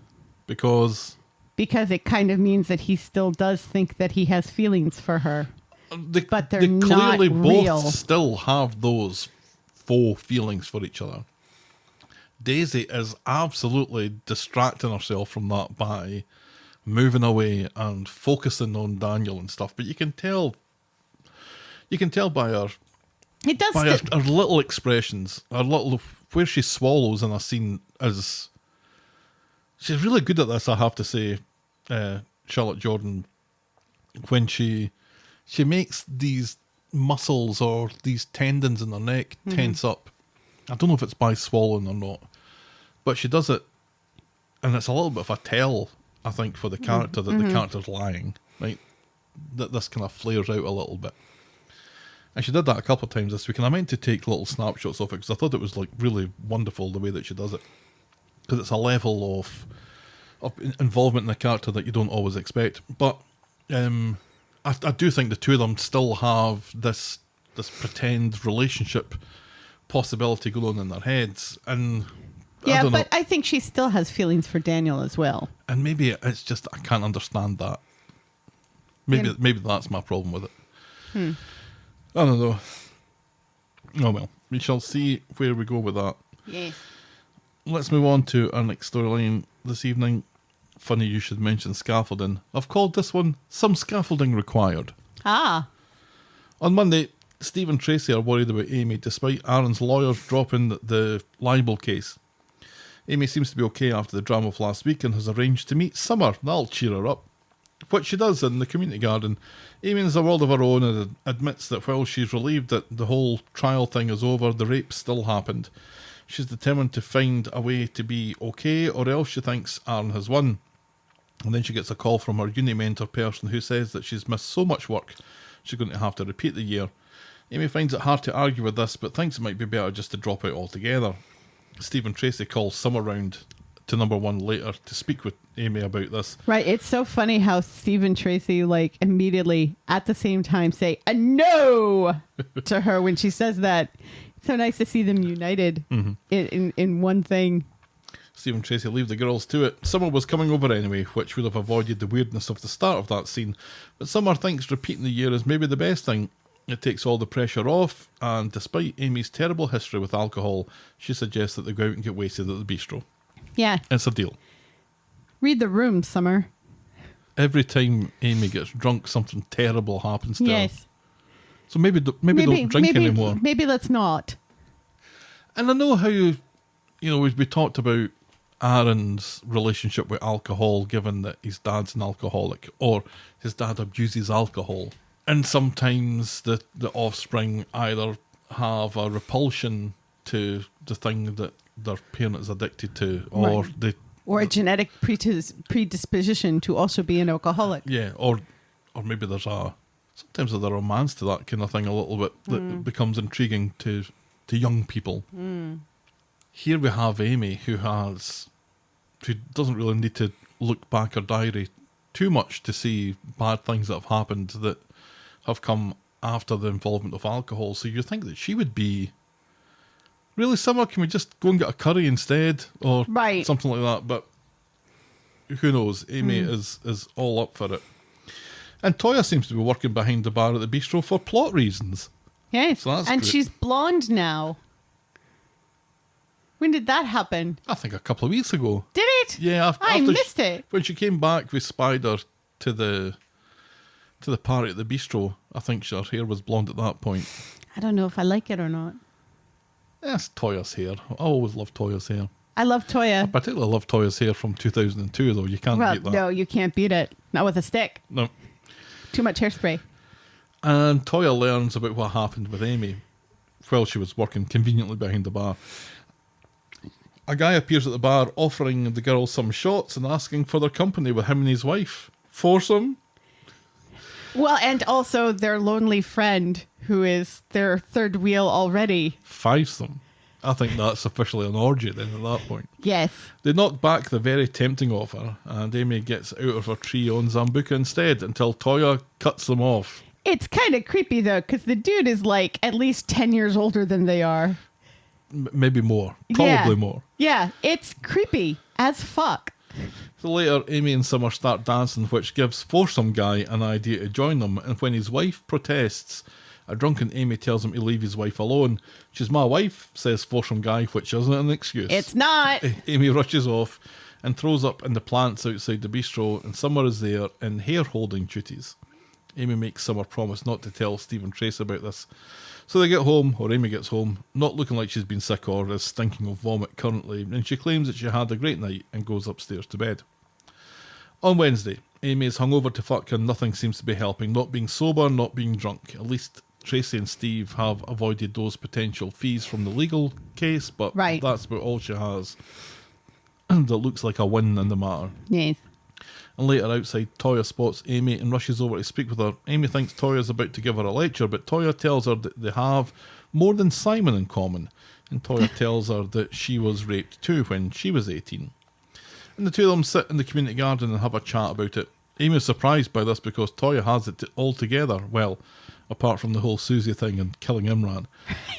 Because it kind of means that he still does think that he has feelings for her. But they're they not clearly real. both still have those faux feelings for each other. Daisy is absolutely distracting herself from that by moving away and focusing on Daniel and stuff. But you can tell by her It does. her little expressions, her little where she swallows in a scene is. She's really good at this, I have to say, Charlotte Jordan. When she makes these muscles or these tendons in her neck tense up. I don't know if it's by swallowing or not, but she does it, and it's a little bit of a tell, I think, for the character that the character's lying, right? That this kind of flares out a little bit. And she did that a couple of times this week, and I meant to take little snapshots of it because I thought it was like really wonderful the way that she does it, because it's a level of involvement in the character that you don't always expect. But I do think the two of them still have this pretend relationship possibility going on in their heads, and yeah, I don't know. but I think she still has feelings for Daniel as well. And maybe it's just I can't understand that. Maybe that's my problem with it. I don't know. Oh well, we shall see where we go with that. Yes. Let's move on to our next storyline this evening. Funny you should mention scaffolding. I've called this one Some Scaffolding Required. Ah. On Monday, Steve and Tracy are worried about Amy despite Aaron's lawyers dropping the libel case. Amy seems to be okay after the drama of last week and has arranged to meet Summer. That'll cheer her up. What she does in the community garden. Amy has a world of her own and admits that while she's relieved that the whole trial thing is over, the rape still happened. She's determined to find a way to be okay, or else she thinks Aaron has won. And then she gets a call from her uni mentor person who says that she's missed so much work she's going to have to repeat the year. Amy finds it hard to argue with this, but thinks it might be better just to drop out altogether. Steve and Tracy call Summer round to number one later to speak with Amy about this. Right. It's so funny how Steve and Tracy like immediately at the same time say a no to her when she says that. It's so nice to see them united in one thing. Steve and Tracy leave the girls to it. Summer was coming over anyway, which would have avoided the weirdness of the start of that scene. But Summer thinks repeating the year is maybe the best thing. It takes all the pressure off, and despite Amy's terrible history with alcohol, she suggests that they go out and get wasted at the bistro. Yeah. It's a deal. Read the room, Summer. Every time Amy gets drunk, something terrible happens to her. Yes. So maybe don't drink anymore. Maybe let's not. And I know how, we talked about Aaron's relationship with alcohol, given that his dad's an alcoholic, or his dad abuses alcohol. And sometimes the offspring either have a repulsion to the thing that their parent is addicted to, or Right. Or a genetic predisposition to also be an alcoholic. Yeah, or maybe sometimes there's a romance to that kind of thing a little bit that becomes intriguing to young people. Here we have Amy who doesn't really need to look back her diary too much to see bad things that have happened that have come after the involvement of alcohol. So you think that she would be, really, Summer, can we just go and get a curry instead? Or something like that. But who knows? Amy is all up for it. And Toya seems to be working behind the bar at the bistro for plot reasons. Yes. So that's and great. she's blonde now. When did that happen? I think a couple of weeks ago. Did it? Yeah, I missed it. When she came back, we spied her to the party at the bistro. I think her hair was blonde at that point. I don't know if I like it or not. That's Toya's hair. I always love Toya's hair. I love Toya. I particularly love Toya's hair from 2002, though. You can't beat that. No, you can't beat it. Not with a stick. No. Too much hairspray. And Toya learns about what happened with Amy while she was working conveniently behind the bar. A guy appears at the bar offering the girls some shots and asking for their company with him and his wife. Foursome? Well, and also their lonely friend, who is their third wheel already. Fivesome. I think that's officially an orgy then at that point. Yes. They knock back the very tempting offer, and Amy gets out of her tree on Zambuca instead until Toya cuts them off. It's kind of creepy, though, because the dude is like at least 10 years older than they are. Maybe more. Probably Yeah. more. Yeah, it's creepy as fuck. So later, Amy and Summer start dancing, which gives Foursome Guy an idea to join them, and when his wife protests, a drunken Amy tells him to leave his wife alone. She's my wife, says Foursome Guy, which isn't an excuse. It's not. Amy rushes off and throws up in the plants outside the bistro, and Summer is there in hair-holding duties. Amy makes Summer promise not to tell Steve and Trace about this. So they get home, or Amy gets home, not looking like she's been sick or is stinking of vomit currently, and she claims that she had a great night and goes upstairs to bed. On Wednesday, Amy is hungover to fuck and nothing seems to be helping, not being sober, not being drunk. At least Tracy and Steve have avoided those potential fees from the legal case, but Right. That's about all she has. That looks like a win in the matter. Yes. And later outside, Toya spots Amy and rushes over to speak with her. Amy thinks Toya's about to give her a lecture, but Toya tells her that they have more than Simon in common. And Toya tells her that she was raped too when she was 18. And the two of them sit in the community garden and have a chat about it. Amy is surprised by this because Toya has it all together. Well, apart from the whole Susie thing and killing Imran.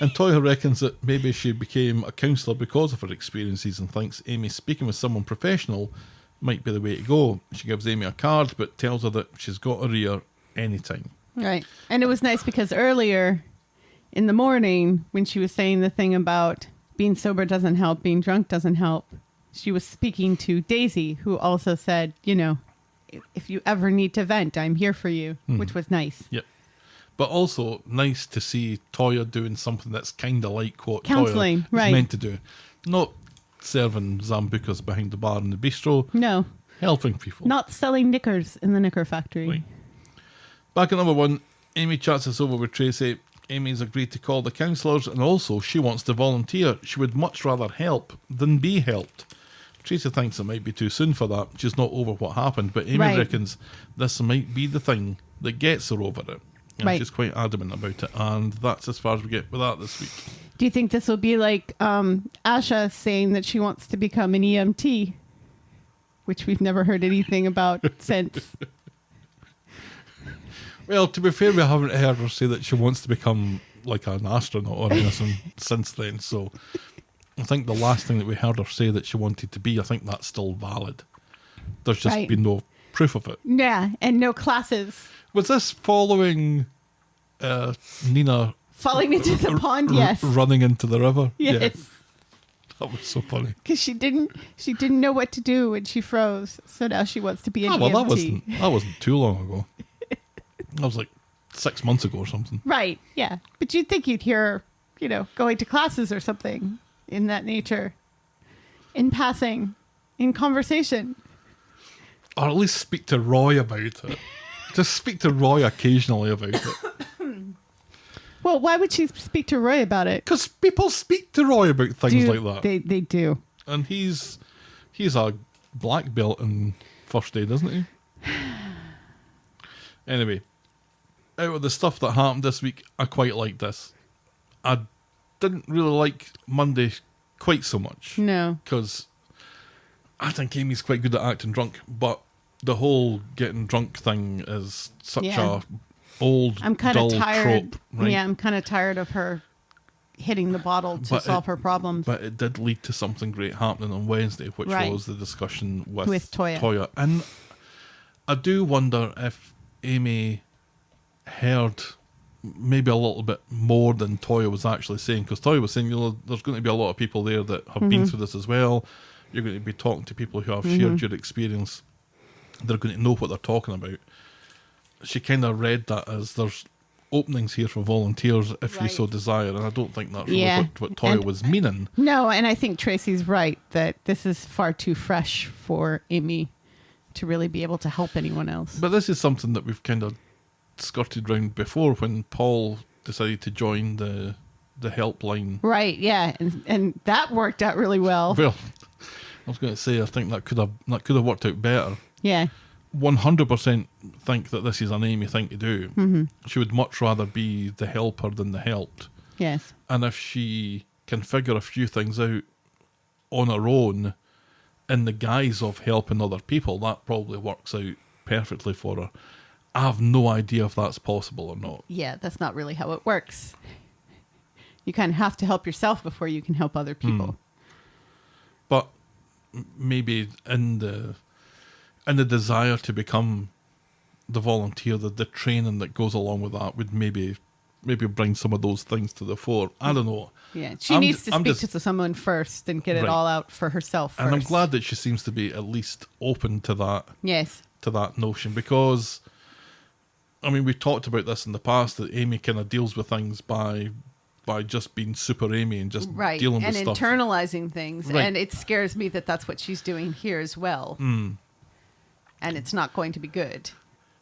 And Toya reckons that maybe she became a counsellor because of her experiences and thinks Amy speaking with someone professional might be the way to go. She gives Amy a card but tells her that she's got her ear anytime. Right. And it was nice because earlier in the morning when she was saying the thing about being sober doesn't help, being drunk doesn't help, she was speaking to Daisy, who also said, you know, if you ever need to vent, I'm here for you, which was nice. Yep. But also nice to see Toya doing something that's kind of like what Counselling, Toya right. is meant to do. Not serving Zambucas behind the bar in the bistro. No. Helping people. Not selling knickers in the knicker factory. Right. Back at number one, Amy chats us over with Tracy. Amy's agreed to call the counsellors and also she wants to volunteer. She would much rather help than be helped. Tracy thinks it might be too soon for that. She's not over what happened, but Amy Right. reckons this might be the thing that gets her over it. And Right. she's quite adamant about it. And that's as far as we get with that this week. Do you think this will be like Asha saying that she wants to become an EMT, which we've never heard anything about since? Well, to be fair, we haven't heard her say that she wants to become like an astronaut or anything since then. So I think the last thing that we heard her say that she wanted to be, I think that's still valid. There's just Right. been no proof of it. Yeah, and no classes. Was this following Nina Falling into the pond, yes. running into the river? Yes. Yeah, that was so funny. Because she didn't know what to do when she froze. So now she wants to be an Oh, well, EMT. that wasn't too long ago. That was like 6 months ago or something. Right, yeah. But you'd think you'd hear, you know, going to classes or something in that nature. In passing. In conversation. Or at least speak to Roy about it. Just speak to Roy occasionally about it. Well, why would she speak to Roy about it? Because people speak to Roy about things like that. They do. And he's a black belt in first aid, isn't he? Anyway, out of the stuff that happened this week, I quite liked this. I didn't really like Monday quite so much. No. Because I think Amy's quite good at acting drunk, but the whole getting drunk thing is such Yeah. a old, I'm kind dull of tired. trope. Right? Yeah, I'm kind of tired of her hitting the bottle to But solve her problems. But it did lead to something great happening on Wednesday, which Right. was the discussion with Toya. And I do wonder if Amy heard maybe a little bit more than Toya was actually saying, because Toya was saying, there's going to be a lot of people there that have been through this as well. You're going to be talking to people who have shared your experience. They're going to know what they're talking about. She kind of read that as there's openings here for volunteers if you so desire, and I don't think that's really what Toya was meaning. No, and I think Tracy's right that this is far too fresh for Amy to really be able to help anyone else. But this is something that we've kind of skirted round before when Paul decided to join the helpline. Right, yeah, and that worked out really well. Well, I was going to say I think that could have worked out better. Yeah. 100% think that this is an Amy thing to do. She would much rather be the helper than the helped. Yes. And if she can figure a few things out on her own in the guise of helping other people, that probably works out perfectly for her. I have no idea if that's possible or not. Yeah, that's not really how it works. You kind of have to help yourself before you can help other people. But maybe in the desire to become the volunteer, the training that goes along with that would maybe bring some of those things to the fore. I don't know. Yeah, she needs to speak to someone first and get it all out for herself first. And I'm glad that she seems to be at least open to that. Yes. To that notion, because, I mean, we talked about this in the past, that Amy kind of deals with things by just being super Amy and just dealing with stuff. And internalizing things. Right. And it scares me that that's what she's doing here as well. And it's not going to be good.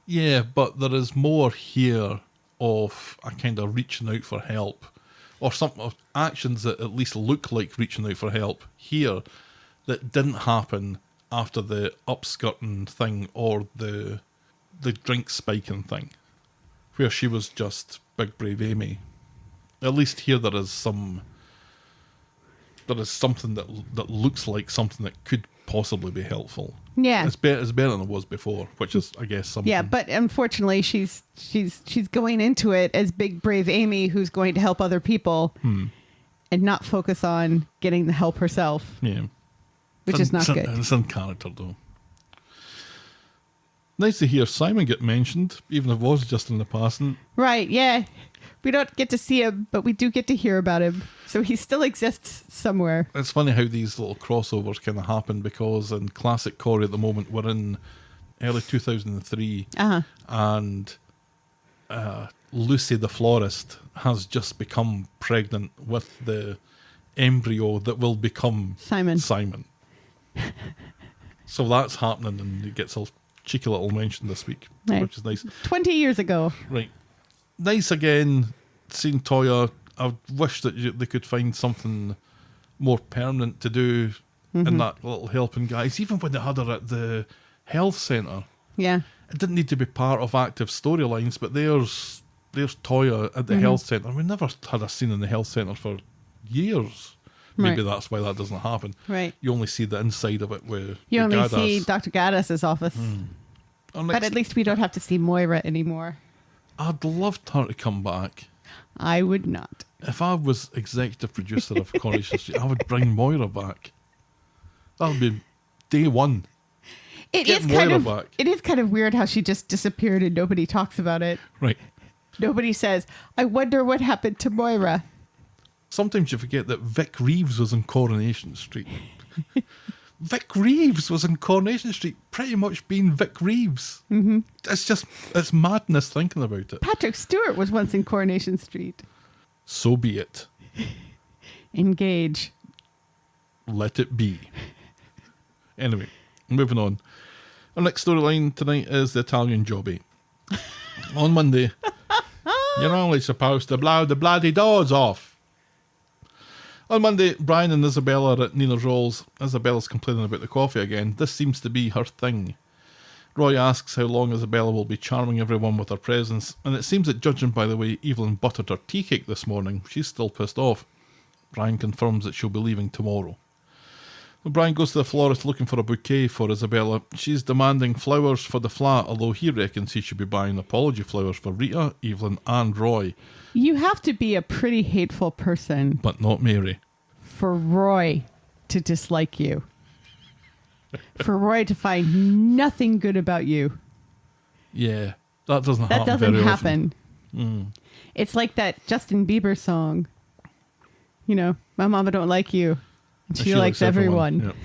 Yeah, but there is more here of a kind of reaching out for help, or some of actions that at least look like reaching out for help here that didn't happen after the upskirting thing or the drink spiking thing, where she was just big brave Amy. At least here there is something that looks like something that could possibly be helpful. Yeah, it's better than it was before, which is, I guess, something. Yeah, but unfortunately, she's going into it as big brave Amy, who's going to help other people, and not focus on getting the help herself. Yeah, which is not good. It's in character, though. Nice to hear Simon get mentioned, even if it was just in the passing. Right? Yeah, we don't get to see him, but we do get to hear about him. So he still exists somewhere. It's funny how these little crossovers kind of happen, because in classic Corrie at the moment, we're in early 2003, and Lucy the florist has just become pregnant with the embryo that will become Simon. So that's happening, and it gets a cheeky little mention this week, which is nice. 20 years ago. Right. Nice again, seeing Toya. I wish that they could find something more permanent to do in that little helping guys. Even when they had her at the health centre. Yeah. It didn't need to be part of active storylines, but there's Toya at the health centre. We never had a scene in the health centre for years. Maybe that's why that doesn't happen. Right. You only see the inside of it where you only see Dr. Gaddis's office. But at least we don't have to see Moira anymore. I'd love her to come back. I would not. If I was executive producer of Coronation Street, I would bring Moira back. That would be day one. It is kind of weird how she just disappeared and nobody talks about it. Right. Nobody says, I wonder what happened to Moira. Sometimes you forget that Vic Reeves was in Coronation Street. Vic Reeves was in Coronation Street, pretty much being Vic Reeves. It's madness thinking about it. Patrick Stewart was once in Coronation Street. So be it. Engage. Let it be. Anyway, moving on. Our next storyline tonight is the Italian Jobby. On Monday, you're only supposed to blow the bloody doors off. On Monday, Brian and Isabella are at Nina's Rolls. Isabella's complaining about the coffee again. This seems to be her thing. Roy asks how long Isabella will be charming everyone with her presence, and it seems that, judging by the way Evelyn buttered her tea cake this morning, she's still pissed off. Brian confirms that she'll be leaving tomorrow. Brian goes to the florist looking for a bouquet for Isabella. She's demanding flowers for the flat, although he reckons he should be buying apology flowers for Rita, Evelyn and Roy. You have to be a pretty hateful person. But not Mary. For Roy to dislike you. For Roy to find nothing good about you. Yeah, that doesn't happen. That doesn't happen. It's like that Justin Bieber song. You know, my mama don't like you. And she likes everyone. Yep.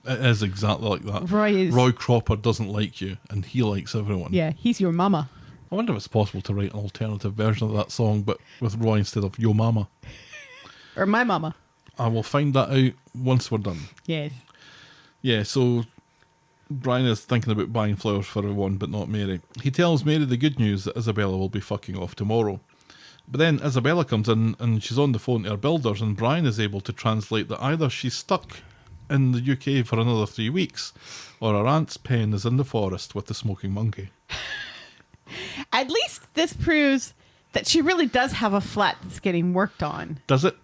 It is exactly like that. Roy Cropper doesn't like you, and he likes everyone. Yeah, he's your mama. I wonder if it's possible to write an alternative version of that song, but with Roy instead of Yo Mama. Or my mama. I will find that out once we're done. Yes. Yeah, so Brian is thinking about buying flowers for everyone, but not Mary. He tells Mary the good news that Isabella will be fucking off tomorrow. But then Isabella comes in and she's on the phone to her builders, and Brian is able to translate that either she's stuck in the UK for another 3 weeks, or her aunt's pen is in the forest with the smoking monkey. At least this proves that she really does have a flat that's getting worked on. Does it?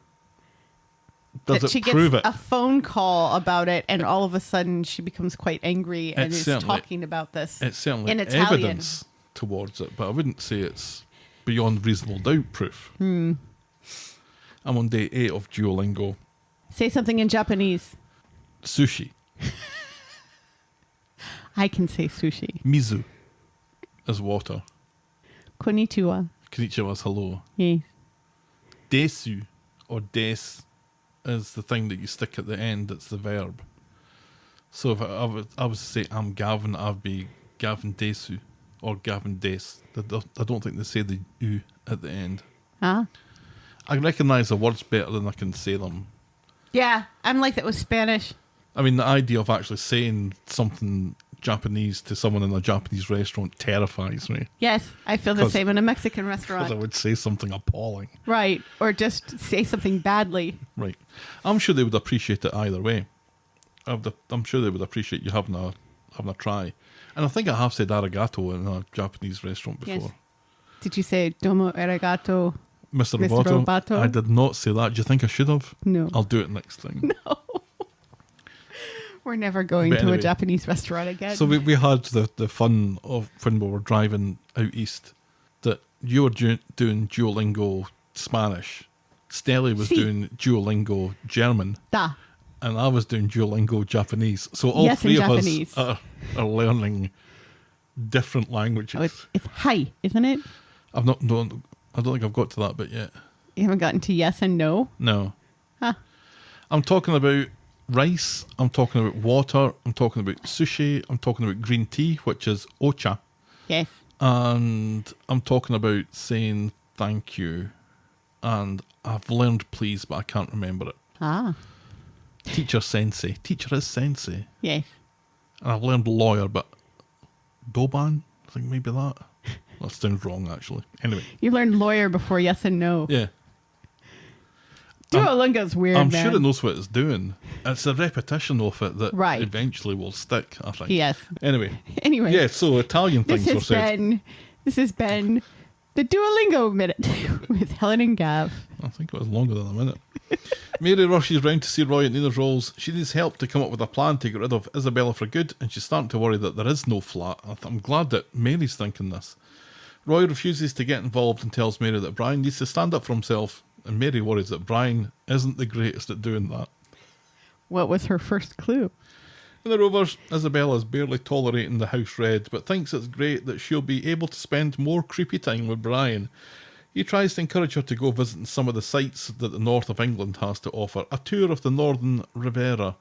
Does that she it prove gets it? a phone call about it, and all of a sudden she becomes quite angry and is talking about this It's certainly in Italian. evidence towards it, but I wouldn't say it's beyond reasonable doubt proof. I'm on day 8 of Duolingo. Say something in Japanese. Sushi. I can say sushi. Mizu is water. Konnichiwa. Konnichiwa is hello. Yes. Desu or des is the thing that you stick at the end. It's the verb. So if I was to say I'm Gavin, I'd be Gavin Desu or Gavin Des. I don't think they say the U at the end. Huh? I recognise the words better than I can say them. Yeah, I'm like that with Spanish. I mean, the idea of actually saying something Japanese to someone in a Japanese restaurant terrifies me. Yes, I feel the same in a Mexican restaurant. Because I would say something appalling. Right, or just say something badly. Right. I'm sure they would appreciate it either way. I'm sure they would appreciate you having a try. And I think I have said arigato in a Japanese restaurant before. Yes. Did you say domo arigato? Mr. Mr. Roboto, Roboto? I did not say that. Do you think I should have? No. I'll do it next time. No. We're never going But to anyway, a Japanese restaurant again. So we had the fun of when we were driving out east that you were doing Duolingo Spanish, Stelly was Si. doing Duolingo German, Da. and I was doing Duolingo Japanese. So all Yes, in three of Japanese. us are learning different languages. Oh, it's hi, isn't it? I don't think I've got to that bit yet. You haven't gotten to yes and no? No. Huh. I'm talking about rice, I'm talking about water, I'm talking about sushi, I'm talking about green tea, which is ocha, Yes. and I'm talking about saying thank you, and I've learned please, but I can't remember it. Ah. Teacher sensei. Teacher is sensei. Yes. And I've learned lawyer, but doban? I think maybe that. That sounds wrong, actually. Anyway. You learned lawyer before yes and no. Yeah. Duolingo's weird, I'm man. sure it knows what it's doing. It's the repetition of it that Right. eventually will stick, I think. Yes. Anyway. Anyway. Yeah, so Italian things were said. This has been the Duolingo Minute with Helen and Gav. I think it was longer than a minute. Mary rushes round to see Roy at Nina's Rolls. She needs help to come up with a plan to get rid of Isabella for good, and she's starting to worry that there is no flat. I'm glad that Mary's thinking this. Roy refuses to get involved and tells Mary that Brian needs to stand up for himself, and Mary worries that Brian isn't the greatest at doing that. What was her first clue? In the Rovers, Isabella is barely tolerating the house red, but thinks it's great that she'll be able to spend more creepy time with Brian. He tries to encourage her to go visit some of the sites that the north of England has to offer, a tour of the northern Riviera.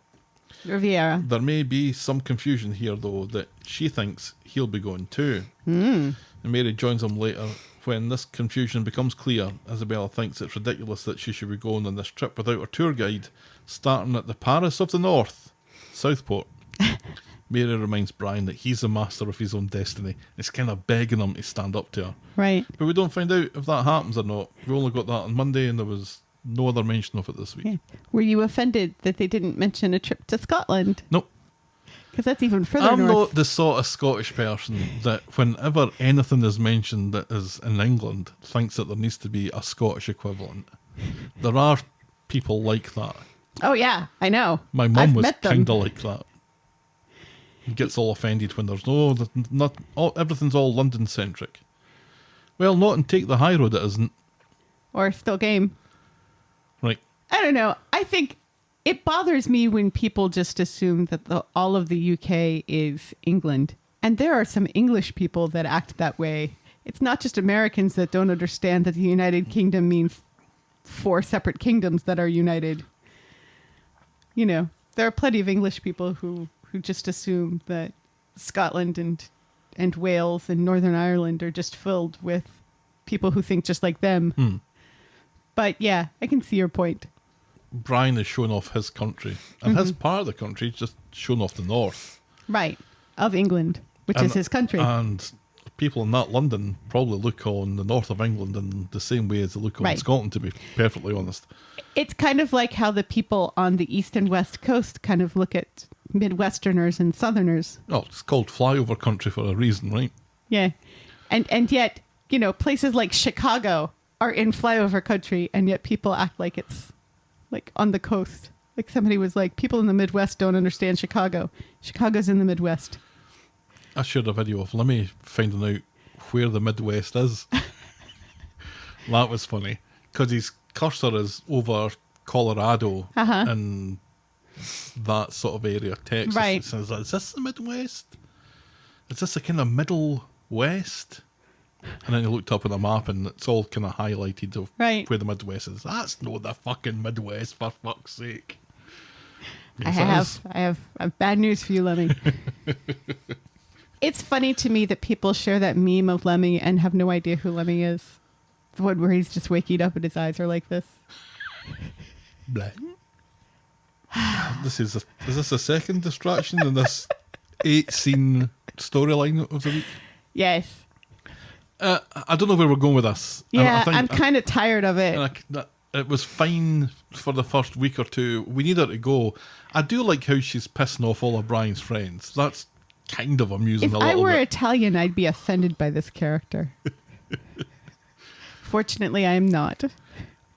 There may be some confusion here, though, that she thinks he'll be going too. And Mary joins him later. When this confusion becomes clear, Isabella thinks it's ridiculous that she should be going on this trip without her tour guide, starting at the Paris of the North, Southport. Mary reminds Brian that he's the master of his own destiny. It's kind of begging him to stand up to her. Right. But we don't find out if that happens or not. We only got that on Monday, and there was no other mention of it this week. Yeah. Were you offended that they didn't mention a trip to Scotland? Nope. Because that's even further I'm north. not the sort of Scottish person that whenever anything is mentioned that is in England thinks that there needs to be a Scottish equivalent. There are people like that. Oh, yeah, I know. My mum I've was met them. kind of like that. Gets all offended when there's everything's all London centric. Well, not in Take the High Road, it isn't. Or still game. Right. I don't know. I think it bothers me when people just assume that all of the UK is England. And there are some English people that act that way it's not just Americans that don't understand that the United Kingdom means 4 separate kingdoms that are united. You know, there are plenty of English people who just assume that Scotland and Wales and Northern Ireland are just filled with people who think just like them. But yeah, I can see your point. Brian is showing off his country, and his part of the country is just showing off the north. Right. Of England, which is his country. And people in that London probably look on the north of England in the same way as they look on Scotland, to be perfectly honest. It's kind of like how the people on the east and west coast kind of look at Midwesterners and Southerners. Oh, it's called flyover country for a reason, right? Yeah. And yet, you know, places like Chicago are in flyover country, and yet people act like it's like on the coast. Like somebody was like, people in the Midwest don't understand Chicago. Chicago's in the Midwest. I shared a video of Lemmy finding out where the Midwest is. That was funny. Because his cursor is over Colorado and that sort of area, Texas. Right. It says, is this the Midwest? Is this the kind of Middle West? And then he looked up on the map and it's all kind of highlighted of Right. where the Midwest is. That's not the fucking Midwest, for fuck's sake. I Yes, have bad news for you, Lemmy. It's funny to me that people share that meme of Lemmy and have no idea who Lemmy is. The one where he's just waking up and his eyes are like this. Blah. Is this a second distraction in this 8-scene storyline of the week? Yes. I don't know where we're going with this. Yeah, I'm I'm kind of tired of it. It was fine for the first week or two. We need her to go. I do like how she's pissing off all of Brian's friends. That's kind of amusing If a little I were bit. Italian, I'd be offended by this character. Fortunately, I am not.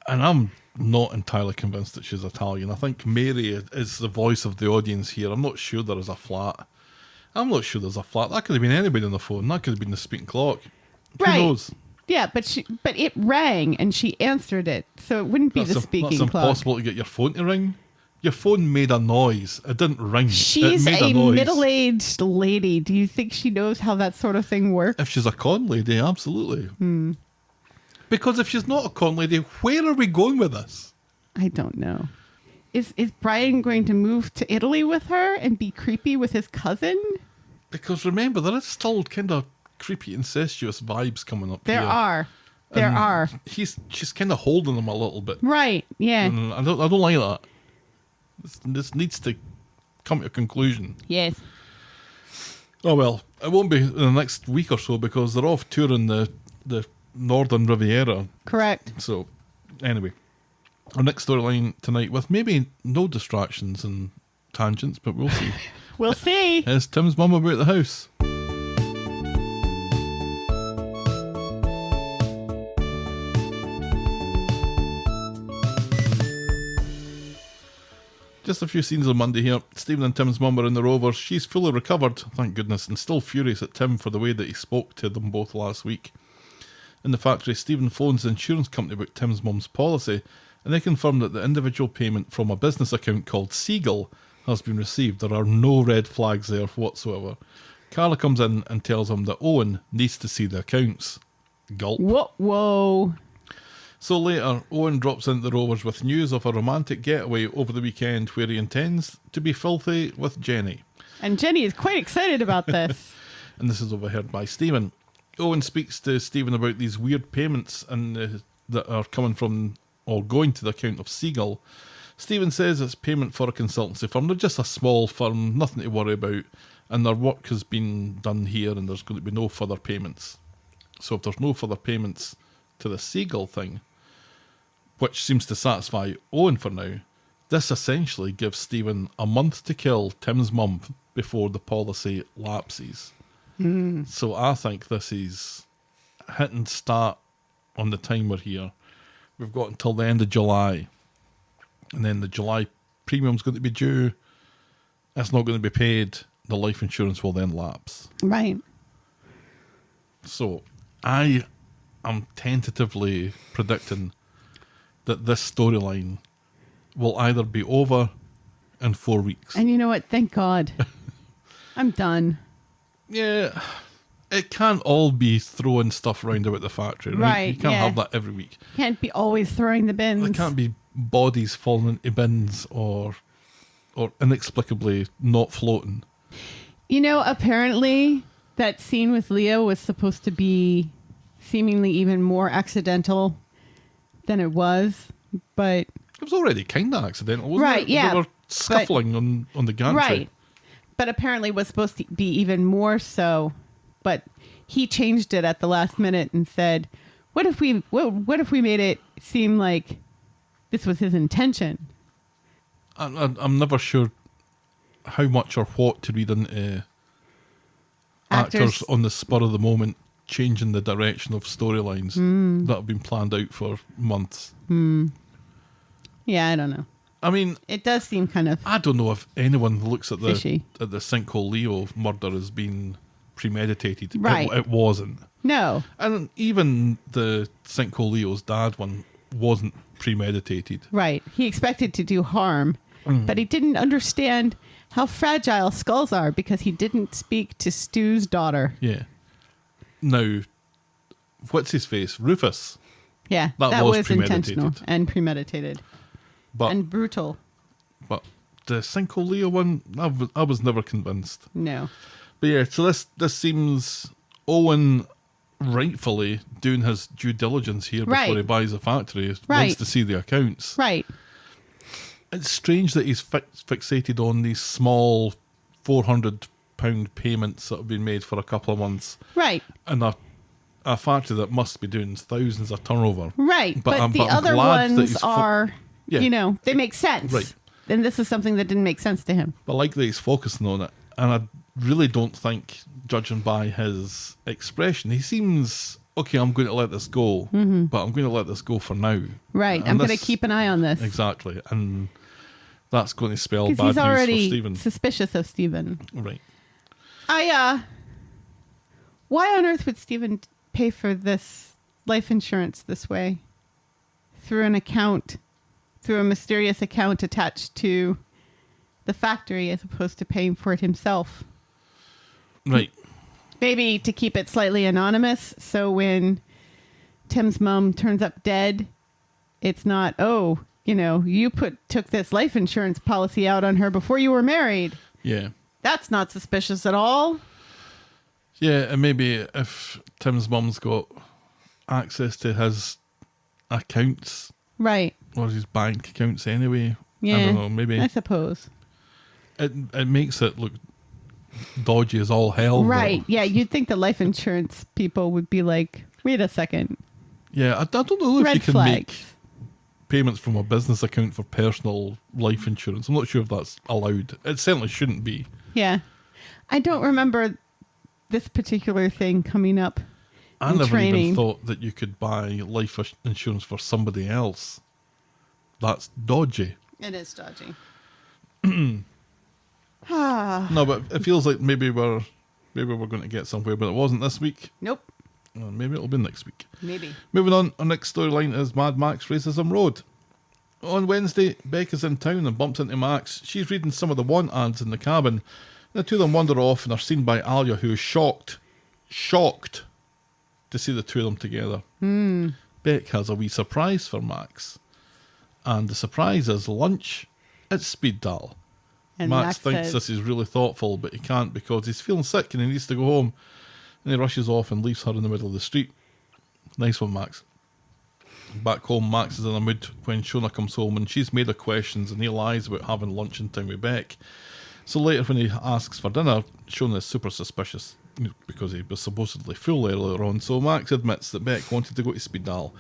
And I'm not entirely convinced that she's Italian. I think Mary is the voice of the audience here. I'm not sure there is a flat. That could have been anybody on the phone. That could have been the speaking clock. Right. Who knows? Yeah, but it rang and she answered it, so it wouldn't be the speaking That's clock. impossible to get your phone to ring. Your phone made a noise. It didn't ring. She's it made a noise. middle-aged lady. Do you think she knows how that sort of thing works? If she's a con lady, absolutely. Because if she's not a con lady, where are we going with this? I don't know. Is Brian going to move to Italy with her and be creepy with his cousin? Because remember, there is still kind of creepy, incestuous vibes coming up There here. are. There are. She's kind of holding him a little bit. Right, yeah. And I don't like that. This needs to come to a conclusion. Yes. Oh well, it won't be in the next week or so because they're off touring the Northern Riviera. Correct. So, anyway, our next storyline tonight with maybe no distractions and tangents, but we'll see. We'll see. Is Tim's mum about the house? Just a few scenes on Monday here. Stephen and Tim's mum are in the Rovers. She's fully recovered, thank goodness, and still furious at Tim for the way that he spoke to them both last week. In the factory, Stephen phones the insurance company about Tim's mum's policy, and they confirm that the individual payment from a business account called Seagull has been received. There are no red flags there whatsoever. Carla comes in and tells him that Owen needs to see the accounts. Gulp. Whoa. So later, Owen drops into the Rovers with news of a romantic getaway over the weekend where he intends to be filthy with Jenny. And Jenny is quite excited about this. And this is overheard by Stephen. Owen speaks to Stephen about these weird payments that are coming from or going to the account of Seagull. Stephen says it's payment for a consultancy firm. They're just a small firm, nothing to worry about, and their work has been done here and there's going to be no further payments. So if there's no further payments to the Seagull thing, which seems to satisfy Owen for now, this essentially gives Stephen a month to kill Tim's mum before the policy lapses. So I think this is hitting start on the timer here. We've got until the end of July, and then the July premium's going to be due. It's not going to be paid. The life insurance will then lapse. Right. So I am tentatively predicting that this storyline will either be over in 4 weeks. And you know what? Thank God. I'm done. Yeah, it can't all be throwing stuff around about the factory, right? Right, You can't yeah. have that every week. Can't be always throwing the bins. There can't be bodies falling into bins or inexplicably not floating. You know, apparently that scene with Leo was supposed to be seemingly even more accidental than it was, but It was already kind of accidental, wasn't Right, it? yeah, They were scuffling on the gantry. right. But apparently was supposed to be even more so. But he changed it at the last minute and said, what if we made it seem like this was his intention? I'm never sure how much or what to read into actors on the spur of the moment changing the direction of storylines that have been planned out for months. Yeah, I don't know. I mean, It does seem kind of I don't know if anyone looks at fishy. the Sinkhole Leo murder as being premeditated. Right. It wasn't. No. And even the Sinkhole Leo's dad one wasn't premeditated. Right. He expected to do harm, but he didn't understand how fragile skulls are because he didn't speak to Stu's daughter. Yeah. Now, what's his face? Rufus. Yeah, That that was was intentional premeditated. and premeditated But and brutal. but the Sinkhole Leo one, I was never convinced. No. But yeah, so this seems Owen rightfully doing his due diligence here before Right. he buys the factory. Right. Wants to see the accounts. Right. It's strange that he's fixated on these small £400 payments that have been made for a couple of months Right. in a factory that must be doing thousands of turnover. Right. But, I'm the other glad that ones he's are, Yeah. you know, they make sense. Right. And this is something that didn't make sense to him. I like that he's focusing on it, and I really don't think, judging by his expression, he seems okay. I'm going to let this go, but I'm going to let this go for now. Right. And I'm going to this- keep an eye on this. Exactly, and that's going to spell Because bad he's news for already Stephen. suspicious of Stephen. Right. Why on earth would Stephen pay for this life insurance this way? Through an account, through a mysterious account attached to the factory as opposed to paying for it himself. Right. Maybe to keep it slightly anonymous, so when Tim's mom turns up dead, it's not, oh, you know, you took this life insurance policy out on her before you were married. Yeah. That's not suspicious at all. Yeah, and maybe if Tim's mum's got access to his accounts Right. or his bank accounts anyway, Yeah. I don't know, maybe I suppose. it makes it look dodgy as all hell. though. Right. Yeah, you'd think the life insurance people would be like, wait a second. Yeah, I don't know if Red you can flags. make payments from a business account for personal life insurance. I'm not sure if that's allowed. It certainly shouldn't be. Yeah. I don't remember this particular thing coming up. I in never training. even thought that you could buy life insurance for somebody else. That's dodgy. It is dodgy. No, but it feels like maybe we're going to get somewhere, but it wasn't this week. Nope. Maybe it'll be next week. Maybe. Moving on, our next storyline is Mad Max Racism Road. On Wednesday, Beck is in town and bumps into Max. She's reading some of the want ads in the cabin. The two of them wander off and are seen by Alia, who is shocked to see the two of them together. Beck has a wee surprise for Max. And the surprise is lunch at Speed Dial. And Max thinks says, this is really thoughtful, but he can't because he's feeling sick and he needs to go home. And he rushes off and leaves her in the middle of the street. Nice one, Max. Back home, Max is in a mood when Shona comes home and she's made of questions and he lies about having lunch in town with Beck. So later when he asks for dinner, Shona is super suspicious because he was supposedly full earlier on. So Max admits that Beck wanted to go to Speed Dial.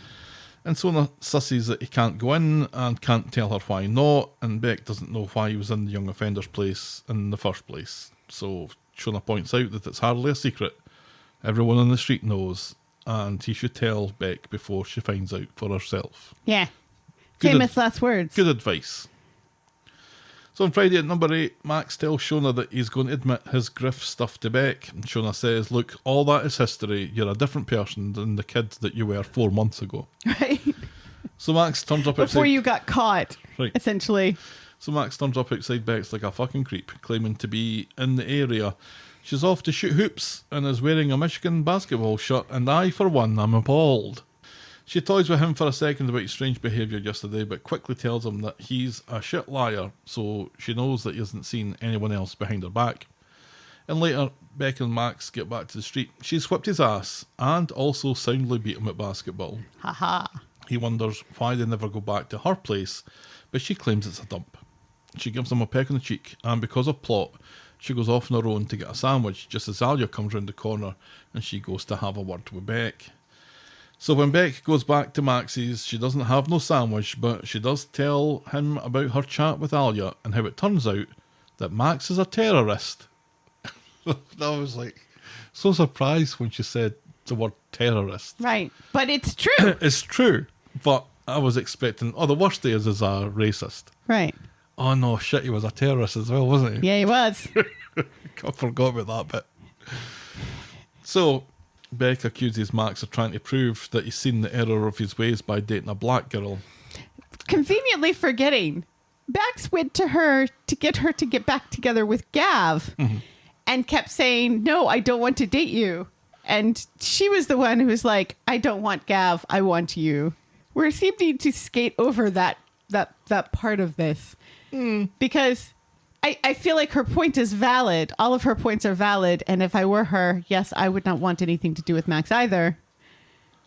And Shona susses that he can't go in and can't tell her why not. And Beck doesn't know why he was in the young offender's place in the first place. So Shona points out that it's hardly a secret. Everyone on the street knows. And he should tell Beck before she finds out for herself. yeah. Good Famous last words. Good advice. So on Friday at number 8, Max tells Shona that he's going to admit his griff stuff to Beck. And Shona says, look, all that is history. You're a different person than the kid that you were 4 months ago. Right. So Max turns up Before outside. you got caught, Right. essentially. So Max turns up outside Beck's like a fucking creep, claiming to be in the area. She's off to shoot hoops and is wearing a Michigan basketball shirt, and I, for one, am appalled. She toys with him for a second about his strange behaviour yesterday, but quickly tells him that he's a shit liar, so she knows that he hasn't seen anyone else behind her back. And later, Beck and Max get back to the street. She's whipped his ass and also soundly beat him at basketball. Haha. He wonders why they never go back to her place, but she claims it's a dump. She gives him a peck on the cheek, and because of plot, she goes off on her own to get a sandwich just as Alia comes round the corner and she goes to have a word with Beck. So when Beck goes back to Max's, she doesn't have no sandwich, but she does tell him about her chat with Alia and how it turns out that Max is a terrorist. I was like so surprised when she said the word terrorist. Right. But it's true. It's true, but I was expecting, the worst he is a racist. Right. Oh no, shit, he was a terrorist as well, wasn't he? Yeah, he was. I forgot about that bit. So, Beck accuses Max of trying to prove that he's seen the error of his ways by dating a black girl. Conveniently forgetting, Max went to her to get back together with Gav and kept saying, no, I don't want to date you. And she was the one who was like, I don't want Gav, I want you. We're seeming to skate over that part of this. Because I feel like her point is valid. All of her points are valid. And if I were her, yes, I would not want anything to do with Max either.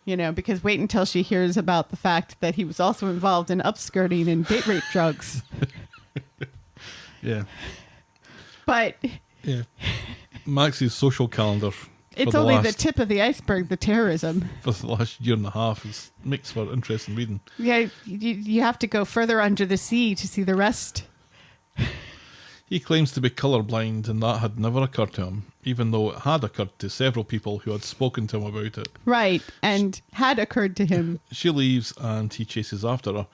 You know, because wait until she hears about the fact that he was also involved in upskirting and date rape drugs. Yeah. But Yeah. Max's social calendar. it's only the tip of the iceberg, the terrorism. For the last year and a half makes for interesting reading. Yeah, you have to go further under the sea to see the rest. He claims to be colourblind, and that had never occurred to him, even though it had occurred to several people who had spoken to him about it. Right, and had occurred to him. She leaves, and he chases after her.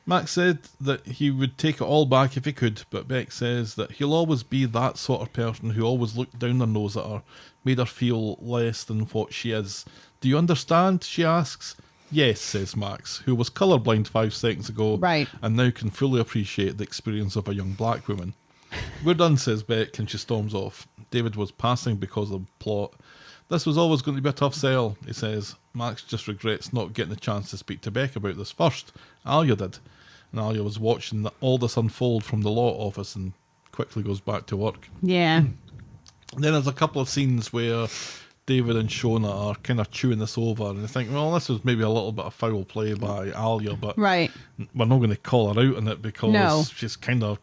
Max said that he would take it all back if he could, but Beck says that he'll always be that sort of person who always looked down their nose at her, made her feel less than what she is. Do you understand? She asks. Yes, says Max, who was colourblind 5 seconds ago, Right. and now can fully appreciate the experience of a young black woman. We're done, says Beck, and she storms off. David was passing because of the plot. This was always going to be a tough sell, he says. Max just regrets not getting the chance to speak to Beck about this first. Alia did. And Alia was watching all this unfold from the law office and quickly goes back to work. Yeah. And then there's a couple of scenes where David and Shona are kind of chewing this over, and they think, well, this was maybe a little bit of foul play by Alia, but Right. we're not going to call her out on it because No. she's kind of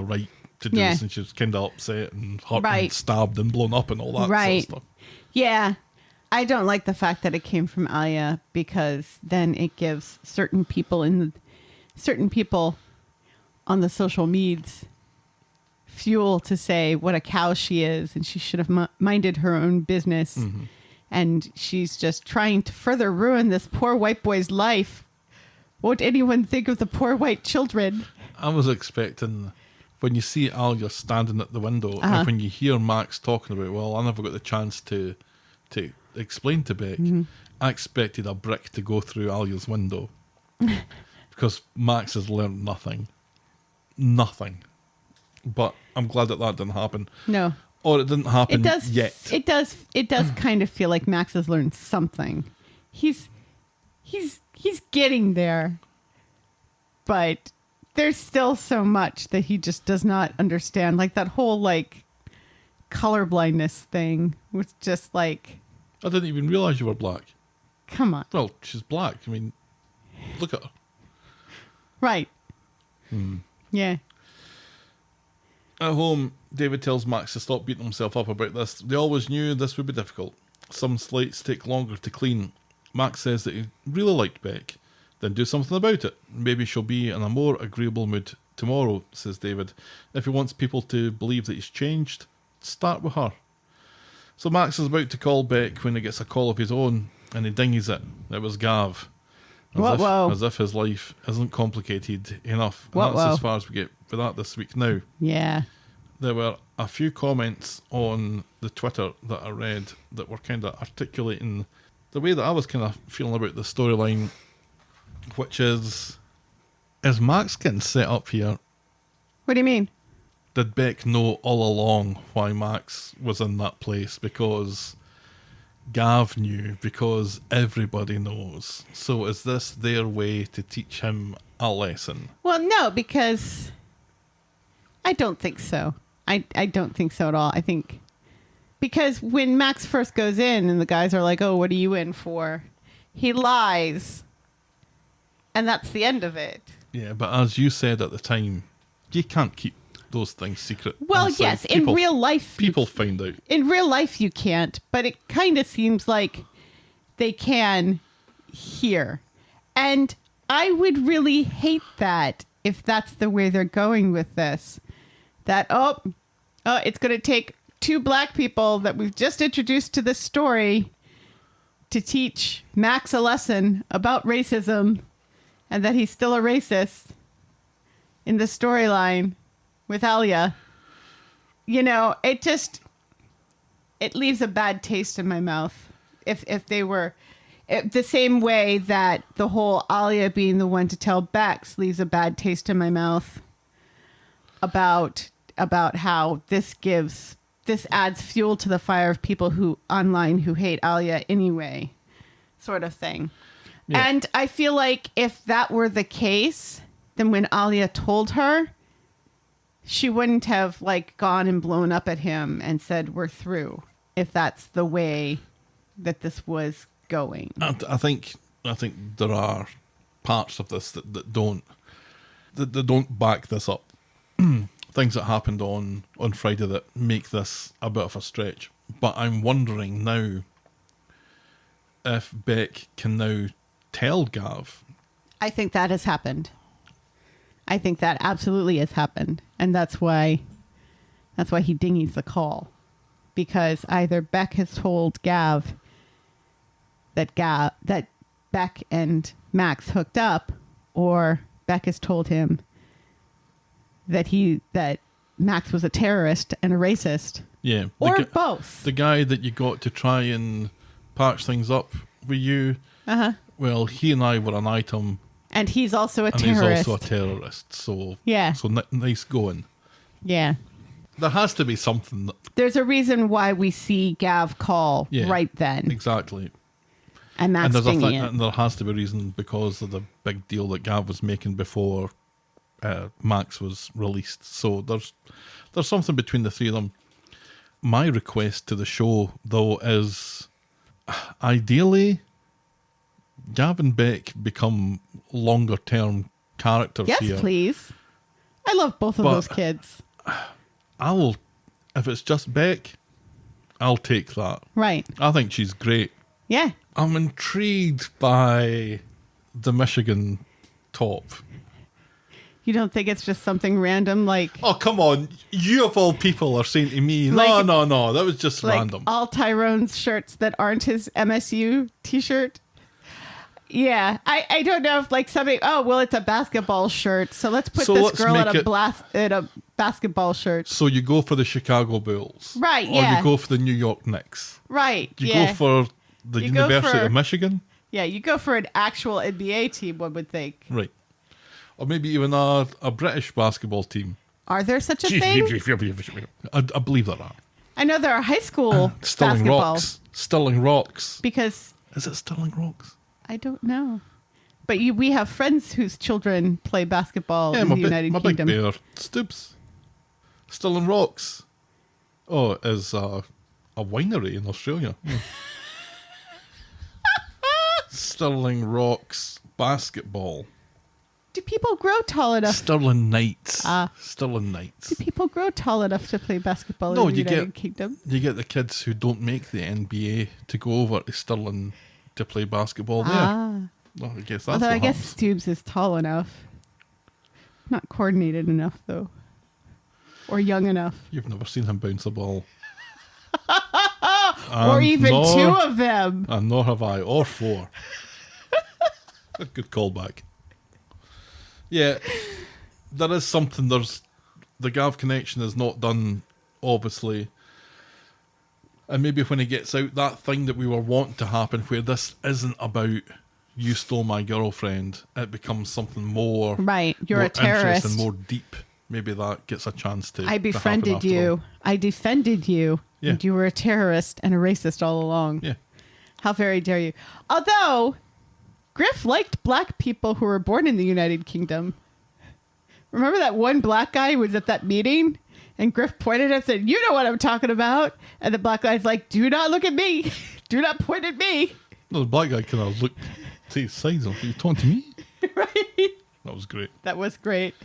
right to do Yeah. this, and she's kind of upset and hurt Right. and stabbed and blown up and all that Right. sort of stuff. Yeah. I don't like the fact that it came from Alia, because then it gives certain people on the social meds fuel to say what a cow she is, and she should have minded her own business. And she's just trying to further ruin this poor white boy's life. Won't anyone think of the poor white children? I was expecting, when you see Alia standing at the window, and when you hear Max talking about, well, I never got the chance to explain to Beck, I expected a brick to go through Alia's window. Because Max has learned nothing. Nothing. But I'm glad that didn't happen. No. Or it didn't happen yet. It does kind of feel like Max has learned something. He's getting there. But there's still so much that he just does not understand. Like that whole color blindness thing was just like, I didn't even realise you were black. come on. Well, she's black. I mean, look at her. Right. Yeah. At home, David tells Max to stop beating himself up about this. They always knew this would be difficult. Some slates take longer to clean. Max says that he really liked Beck. Then do something about it. Maybe she'll be in a more agreeable mood tomorrow, says David. If he wants people to believe that he's changed, start with her. So Max is about to call Beck when he gets a call of his own, and he dingies it. It was Gav. As if his life isn't complicated enough. And that's as far as we get with that this week now. Yeah. There were a few comments on the Twitter that I read that were kind of articulating the way that I was kind of feeling about the storyline, which is Max getting set up here? What do you mean? did Beck know all along why Max was in that place? Because Gav knew, because everybody knows. So is this their way to teach him a lesson? Well, no, because I don't think so. I don't think so at all. I think because when Max first goes in and the guys are like, oh, what are you in for? He lies. And that's the end of it. Yeah, but as you said at the time, you can't keep those things secret. Well, inside. yes, in real life... People find out. In real life, you can't, but it kind of seems like they can here. And I would really hate that if that's the way they're going with this. That, it's going to take 2 black people that we've just introduced to this story to teach Max a lesson about racism and that he's still a racist in the storyline with Alia. You know, it leaves a bad taste in my mouth. If they were the same way that the whole Alia being the one to tell Bex leaves a bad taste in my mouth about how this adds fuel to the fire of people who online who hate Alia anyway, sort of thing. Yeah. And I feel like if that were the case, then when Alia told her, she wouldn't have like gone and blown up at him and said, we're through, if that's the way that this was going. I think there are parts of this that don't back this up. Things that happened on Friday that make this a bit of a stretch. But I'm wondering now if Beck can now tell Gav. I think that has happened. I think that absolutely has happened. And that's why he dingies the call. Because either Beck has told Gav that Beck and Max hooked up, or Beck has told him that Max was a terrorist and a racist. Yeah. Or both. The guy that you got to try and patch things up with you. Uh-huh. Well, he and I were an item. And he's also a and terrorist. He's also a terrorist. So yeah. So nice going. Yeah. There has to be something. There's a reason why we see Gav call right then. Exactly. And Max stinging it. And there has to be a reason because of the big deal that Gav was making before Max was released. So there's something between the three of them. My request to the show, though, is ideally Gav and Beck become longer term characters here. Yes, please. I love both of those kids. If it's just Beck, I'll take that. Right. I think she's great. Yeah. I'm intrigued by the Michigan top. You don't think it's just something random like... Oh, come on. You of all people are saying to me, no, that was just like random. All Tyrone's shirts that aren't his MSU t-shirt. Yeah. I don't know if like somebody... Oh, well, it's a basketball shirt. So let's put this girl in a basketball shirt. So you go for the Chicago Bulls. Right, Or you go for the New York Knicks. Right, You go for the University of Michigan. Yeah, you go for an actual NBA team, one would think. Right. Or maybe even a British basketball team. Are there such a thing? I believe there are. I know there are high school Stirling basketball. Rocks. Stirling Rocks. Because... Is it Stirling Rocks? I don't know. But we have friends whose children play basketball in the United Kingdom. My big bear, Stoops. Stirling Rocks. Oh, is a winery in Australia. Stirling Rocks basketball. Do people grow tall enough? Stirling Knights. Stirling Knights. Do people grow tall enough to play basketball in the United Kingdom? You get the kids who don't make the NBA to go over to Stirling to play basketball there. Well, I guess that's Although I guess happens. Stoops is tall enough. Not coordinated enough, though. Or young enough. You've never seen him bounce a ball. Or even two of them. And nor have I. Or 4. A good callback. Yeah, there is something. The Gav connection is not done, obviously. And maybe when he gets out, that thing that we were wanting to happen, where this isn't about you stole my girlfriend, it becomes something more. Right, you're a terrorist. And more deep. maybe that gets a chance to. I to happen befriended after you. all. I defended you. Yeah. And you were a terrorist and a racist all along. Yeah. How very dare you. Although, Griff liked black people who were born in the United Kingdom. Remember that one black guy who was at that meeting? And Griff pointed and said, you know what I'm talking about. And the black guy's like, do not look at me. Do not point at me. No, the black guy kind of looked to his sides. Are you talking to me? Right? That was great. That was great.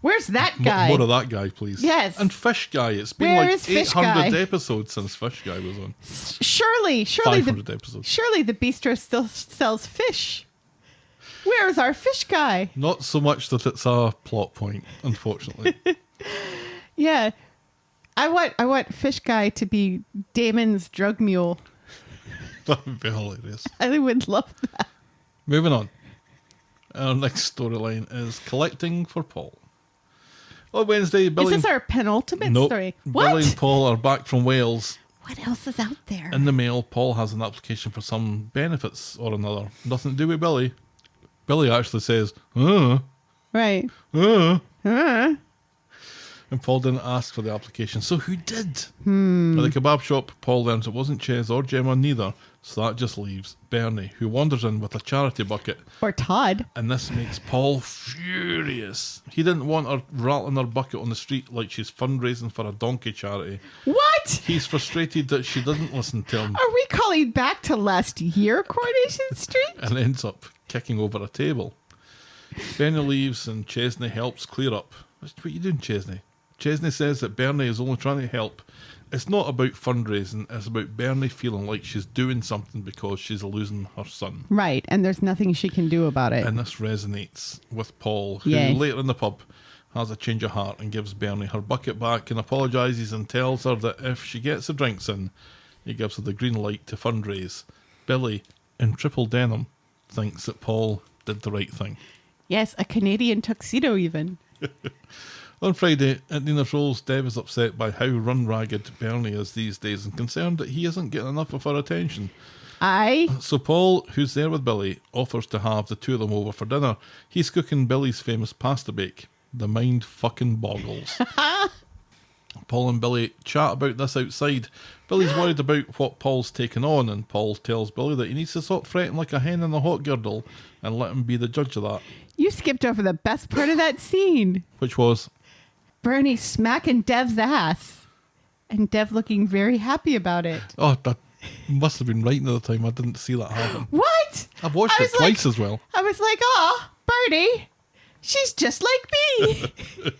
Where's that guy? More of that guy, please. Yes. And Fish Guy. It's been Where like is Fish 800 Guy? episodes since Fish Guy was on. Surely 500 episodes. Surely the bistro still sells fish. Where's our fish guy? Not so much that it's a plot point, unfortunately. Yeah. I want fish guy to be Damon's drug mule. That would be hilarious. I would love that. Moving on. Our next storyline is collecting for Paul. On Wednesday, Billy. Is this our penultimate Nope. story? Billy and What? Paul are back from Wales. What else is out there? In the mail, Paul has an application for some benefits or another. Nothing to do with Billy. Billy actually says, Right. and Paul didn't ask for the application. So who did? At the kebab shop, Paul learns it wasn't Ches or Gemma neither. So that just leaves Bernie, who wanders in with a charity bucket. Or Todd. And this makes Paul furious. He didn't want her rattling her bucket on the street like she's fundraising for a donkey charity. What? He's frustrated that she doesn't listen to him Are we calling back to last year, Coronation Street? and ends up kicking over a table. Bernie leaves and Chesney helps clear up. What are you doing, Chesney? Chesney says that Bernie is only trying to help. It's not about fundraising, it's about Bernie feeling like she's doing something because she's losing her son. Right, and there's nothing she can do about it. And this resonates with Paul, who Yes. later in the pub has a change of heart and gives Bernie her bucket back and apologises and tells her that if she gets the drinks in, he gives her the green light to fundraise. Billy, in triple denim, thinks that Paul did the right thing. Yes, a Canadian tuxedo even. On Friday, at Nina's Rolls, Deb is upset by how run-ragged Bernie is these days and concerned that he isn't getting enough of her attention. So Paul, who's there with Billy, offers to have the two of them over for dinner. He's cooking Billy's famous pasta bake. The mind fucking boggles. Paul and Billy chat about this outside. Billy's worried about what Paul's taken on, and Paul tells Billy that he needs to stop fretting like a hen in a hot girdle and let him be the judge of that. You skipped over the best part of that scene. Which was... Bernie smacking Dev's ass. And Dev looking very happy about it. Oh, that must have been right another time. I didn't see that happen. What? I've watched I it was twice like- as well. I was like, oh, Bernie, she's just like me.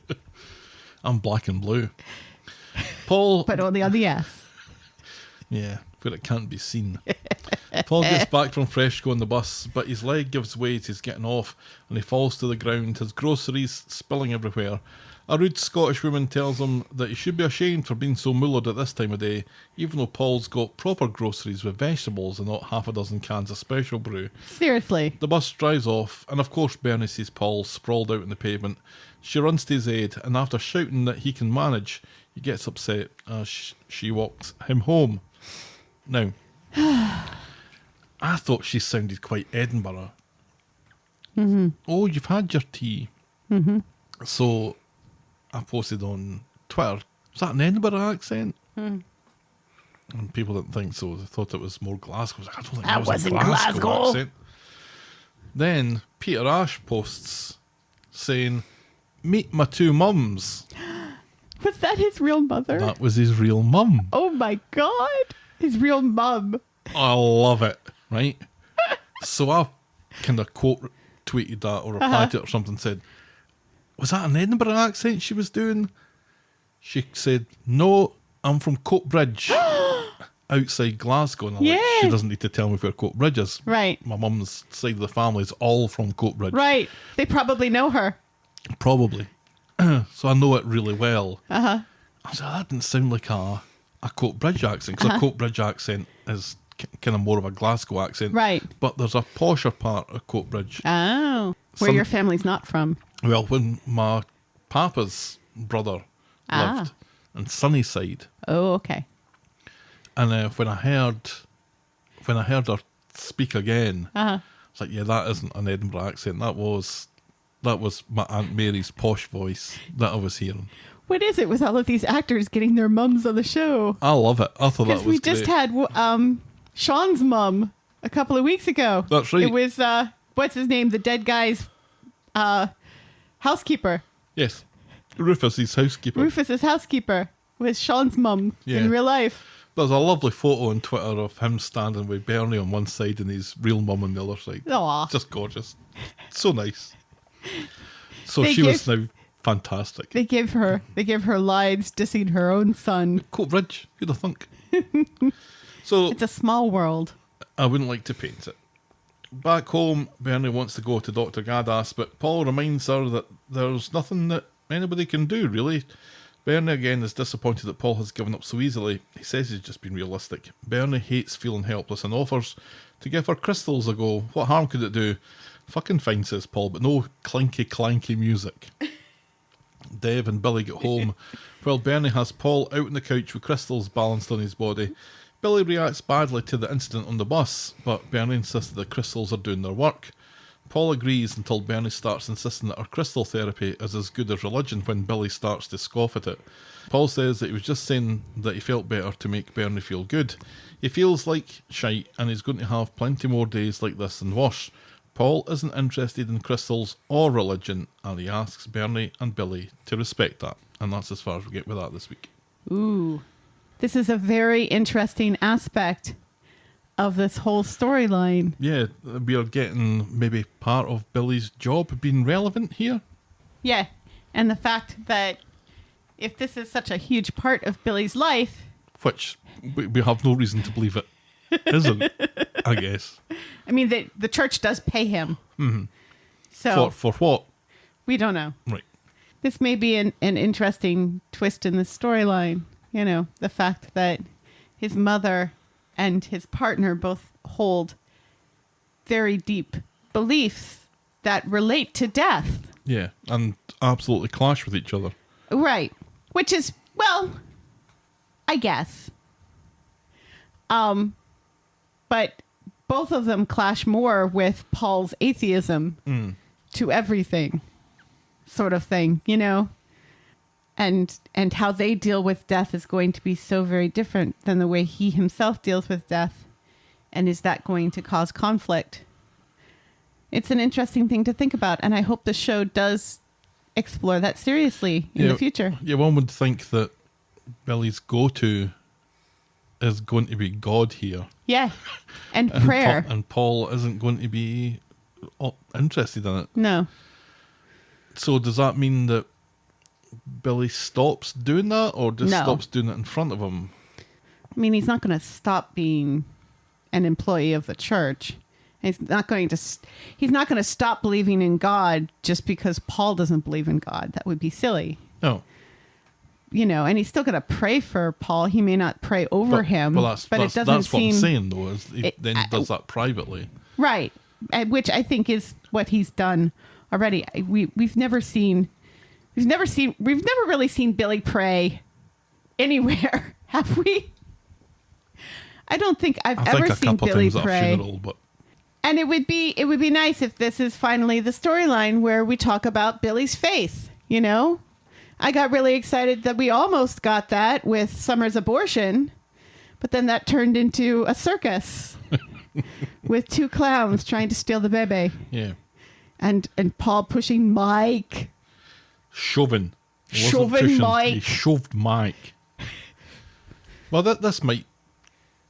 I'm black and blue. Paul... But only on the ass. Yeah, where it can't be seen. Paul gets back from Freshco on the bus, but his leg gives way as he's getting off, and he falls to the ground, his groceries spilling everywhere. A rude Scottish woman tells him that he should be ashamed for being so mullered at this time of day, even though Paul's got proper groceries with vegetables and not half a dozen cans of special brew. Seriously. The bus drives off, and of course Bernie sees Paul sprawled out on the pavement. She runs to his aid, and after shouting that he can manage, he gets upset as she walks him home. Now, I thought she sounded quite Edinburgh. Mm-hmm. Oh, you've had your tea. Mm-hmm. So I posted on Twitter, is that an Edinburgh accent? And people didn't think so. They thought it was more Glasgow. I don't think that was wasn't a Glasgow Glasgow. accent. Then Peter Ash posts saying, "Meet my two mums." Was that his real mother? That was his real mum. Oh my God. His real mum. I love it, right? So I kind of quote tweeted that or replied to it or something, said, was that an Edinburgh accent she was doing? She said, no, I'm from Coatbridge, outside Glasgow. And I'm like, Yeah. she doesn't need to tell me where Coatbridge is. Right. My mum's side of the family is all from Coatbridge. Right. They probably know her. Probably. So I know it really well. I was like, that didn't sound like a Coatbridge accent, because a Coatbridge accent is kind of more of a Glasgow accent. Right. But there's a posher part of Coatbridge. Oh. Where Some- your family's not from. Well, when my papa's brother lived in Sunnyside, Oh, okay. and when I heard her speak again, it's like, yeah, that isn't an Edinburgh accent. That was that was my Aunt Mary's posh voice that I was hearing. What is it with all of these actors getting their mums on the show? I love it. I thought that was Because we great. just had Sean's mum a couple of weeks ago. That's right. It was, what's his name? The dead guy's housekeeper. Yes. Rufus's housekeeper. Rufus's housekeeper was Sean's mum Yeah. in real life. There's a lovely photo on Twitter of him standing with Bernie on one side and his real mum on the other side. Aw. Just gorgeous. So nice. So They she was now fantastic. They give her lines dissing her own son. Coatbridge, who'd have thunk? So It's a small world. I wouldn't like to paint it. Back home, Bernie wants to go to Dr. Gadas, but Paul reminds her that there's nothing that anybody can do, really. Bernie again is disappointed that Paul has given up so easily. He says he's just been realistic. Bernie hates feeling helpless and offers to give her crystals a go. What harm could it do? Fucking fine, says Paul, but no clinky clanky music. Dev and Billy get home while Bernie has Paul out on the couch with crystals balanced on his body. Billy reacts badly to the incident on the bus, but Bernie insists that the crystals are doing their work. Paul agrees until Bernie starts insisting that her crystal therapy is as good as religion when Billy starts to scoff at it. Paul says that he was just saying that he felt better to make Bernie feel good. He feels like shite and he's going to have plenty more days like this and worse. Paul isn't interested in crystals or religion, and he asks Bernie and Billy to respect that. And that's as far as we get with that this week. Ooh. This is a very interesting aspect of this whole storyline. Yeah, we are getting maybe part of Billy's job being relevant here. Yeah. And the fact that if this is such a huge part of Billy's life, Which we have no reason to believe it isn't, I guess. I mean, the church does pay him. Mm-hmm. So For what? we don't know. Right. This may be an interesting twist in the storyline. You know, the fact that his mother and his partner both hold very deep beliefs that relate to death. Yeah, and absolutely clash with each other. Right. Which is, well, I guess. But both of them clash more with Paul's atheism to everything sort of thing, you know? And how they deal with death is going to be so very different than the way he himself deals with death. And is that going to cause conflict? It's an interesting thing to think about, and I hope the show does explore that seriously in the future. Yeah, one would think that Billy's go-to is going to be God here. Yeah, and prayer. And Paul isn't going to be interested in it. No. So does that mean that Billy stops doing that, or just No. stops doing it in front of him? I mean, he's not going to stop being an employee of the church. He's not going to stop believing in God just because Paul doesn't believe in God. That would be silly. No. You know, and he's still going to pray for Paul. He may not pray over him, Well, but it doesn't that's seem what I'm saying, though, is he it- then does that privately. right, which I think is what he's done already. We've never really seen Billy pray anywhere, have we? I don't think I've I ever think a seen couple Billy times at a pray. funeral, but And it would be nice if this is finally the storyline where we talk about Billy's faith, you know? I got really excited that we almost got that with Summer's abortion, but then that turned into a circus with two clowns trying to steal the baby. yeah. And Paul pushing Mike. Shoving. It wasn't Shoving pushing, Mike. He shoved Mike. Well, this might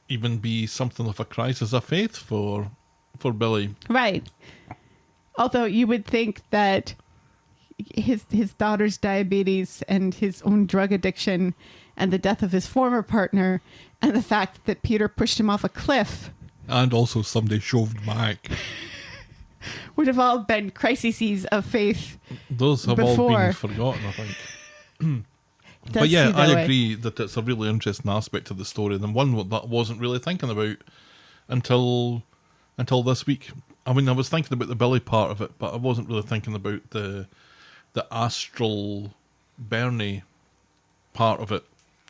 even be something of a crisis of faith for Billy. Right. Although you would think that his daughter's diabetes and his own drug addiction and the death of his former partner and the fact that Peter pushed him off a cliff And also somebody shoved Mike. would have all been crises of faith. Those have all Before. been forgotten, I think. Does But yeah, seem I that way. agree that it's a really interesting aspect of the story, and one that I wasn't really thinking about until this week. I mean, I was thinking about the Billy part of it, but I wasn't really thinking about the astral Bernie part of it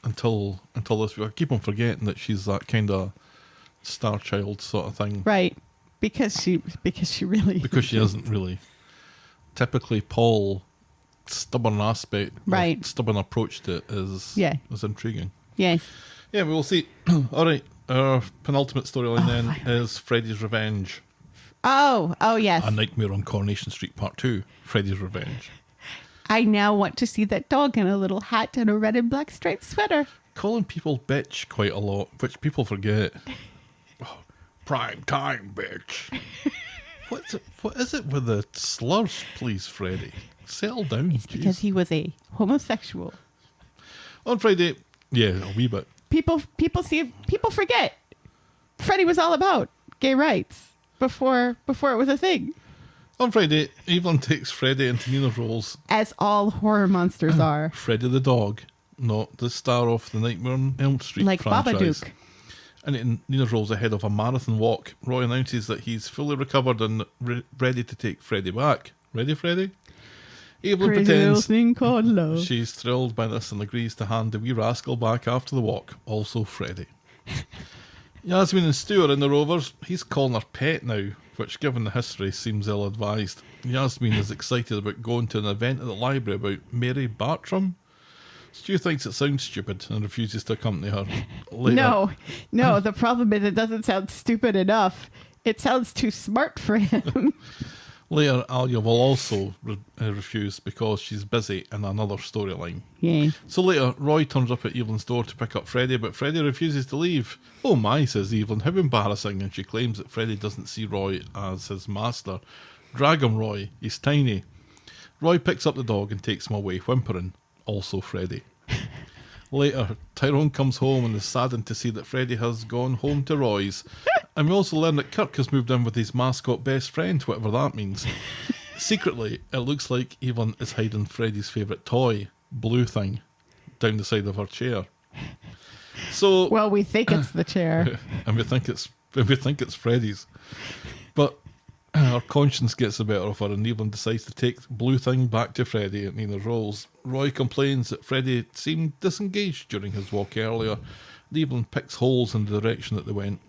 until this week. I keep on forgetting that she's that kind of star child sort of thing. Right. Because she really Because she isn't really. typically Paul stubborn aspect, Right. stubborn approach to it is intriguing. Yes. Yeah, we will see. All right, our penultimate storyline then is Freddie's Revenge. Oh, yes. A Nightmare on Coronation Street Part 2, Freddie's Revenge. I now want to see that dog in a little hat and a red and black striped sweater. Calling people bitch quite a lot, which people forget. Oh, prime time, bitch. What is it with the slurs, please, Freddie? Settle down. It's because he was a homosexual. On Friday, yeah, a wee bit. People forget. Freddie was all about gay rights before it was a thing. On Friday, Evelyn takes Freddie into Nina's roles. As all horror monsters are. Freddie the dog, not the star of the Nightmare on Elm Street Like franchise. Babadook. And in Nina's roles ahead of a marathon walk, Roy announces that he's fully recovered and ready to take Freddie back. Ready, Freddie? Evelyn Crazy little pretends thing called love. she's thrilled by this and agrees to hand the wee rascal back after the walk, also Freddie. Yasmeen and Stu are in the Rovers. He's calling her pet now, which, given the history, seems ill-advised. Yasmeen is excited about going to an event at the library about Mary Bartram. Stu thinks it sounds stupid and refuses to accompany her. Later, No, the problem is it doesn't sound stupid enough. It sounds too smart for him. Later, Alia will also refuse because she's busy in another storyline. Yeah. So later, Roy turns up at Evelyn's door to pick up Freddie, but Freddie refuses to leave. Oh my, says Evelyn, how embarrassing, and she claims that Freddie doesn't see Roy as his master. Drag him, Roy, he's tiny. Roy picks up the dog and takes him away, whimpering, also Freddie. Later, Tyrone comes home and is saddened to see that Freddie has gone home to Roy's. And we also learn that Kirk has moved in with his mascot best friend, whatever that means. Secretly, it looks like Evelyn is hiding Freddie's favourite toy, blue thing, down the side of her chair. So, Well, we think it's the chair. and we think it's Freddie's, but her conscience gets the better of her, and Evelyn decides to take blue thing back to Freddie at Nina's rolls. Roy complains that Freddie seemed disengaged during his walk earlier. Evelyn picks holes in the direction that they went.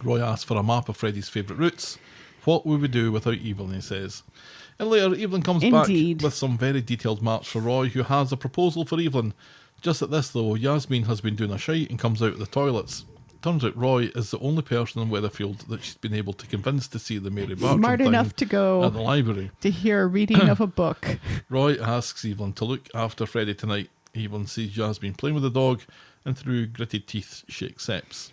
Roy asks for a map of Freddie's favourite routes. What would we do without Evelyn, he says. And later, Evelyn comes Indeed. back with some very detailed maps for Roy, who has a proposal for Evelyn. Just at this, though, Yasmeen has been doing a shite and comes out of the toilets. Turns out Roy is the only person in Weatherfield that she's been able to convince to see the Mary Bartram Smart thing enough to go at the library. to hear a reading of a book. Roy asks Evelyn to look after Freddie tonight. Evelyn sees Yasmeen playing with the dog, and through gritted teeth, she accepts.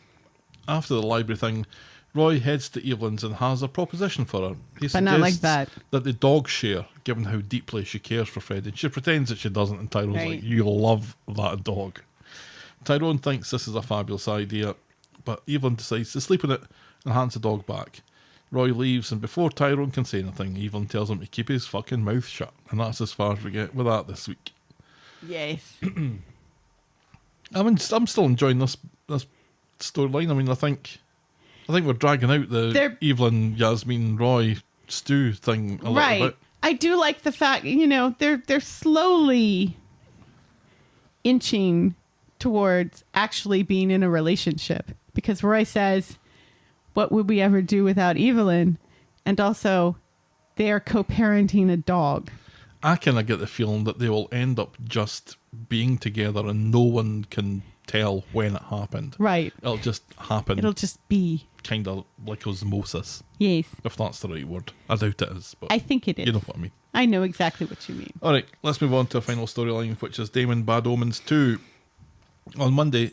After the library thing, Roy heads to Evelyn's and has a proposition for her. He But not like suggests that the dog share, given how deeply she cares for Freddie. She pretends that she doesn't, and Tyrone's Right. like, "You'll love that dog." Tyrone thinks this is a fabulous idea, but Evelyn decides to sleep in it and hands the dog back. Roy leaves, and before Tyrone can say anything, Evelyn tells him to keep his fucking mouth shut. And that's as far as we get with that this week. Yes. I'm still enjoying this storyline. I mean, I think we're dragging out the Evelyn, Yasmeen, Roy, Stu thing a little bit. I do like the fact, they're slowly inching towards actually being in a relationship, because Roy says, what would we ever do without Evelyn? And also, they are co-parenting a dog. I kind of get the feeling that they will end up just being together and no one can tell when it happened. Right. It'll just happen. It'll just be. Kind of like osmosis, Yes. if that's the right word. I doubt it is, but I think it is. you know what I mean. I know exactly what you mean. All right, let's move on to our final storyline, which is Damon Bad Omens 2. On Monday,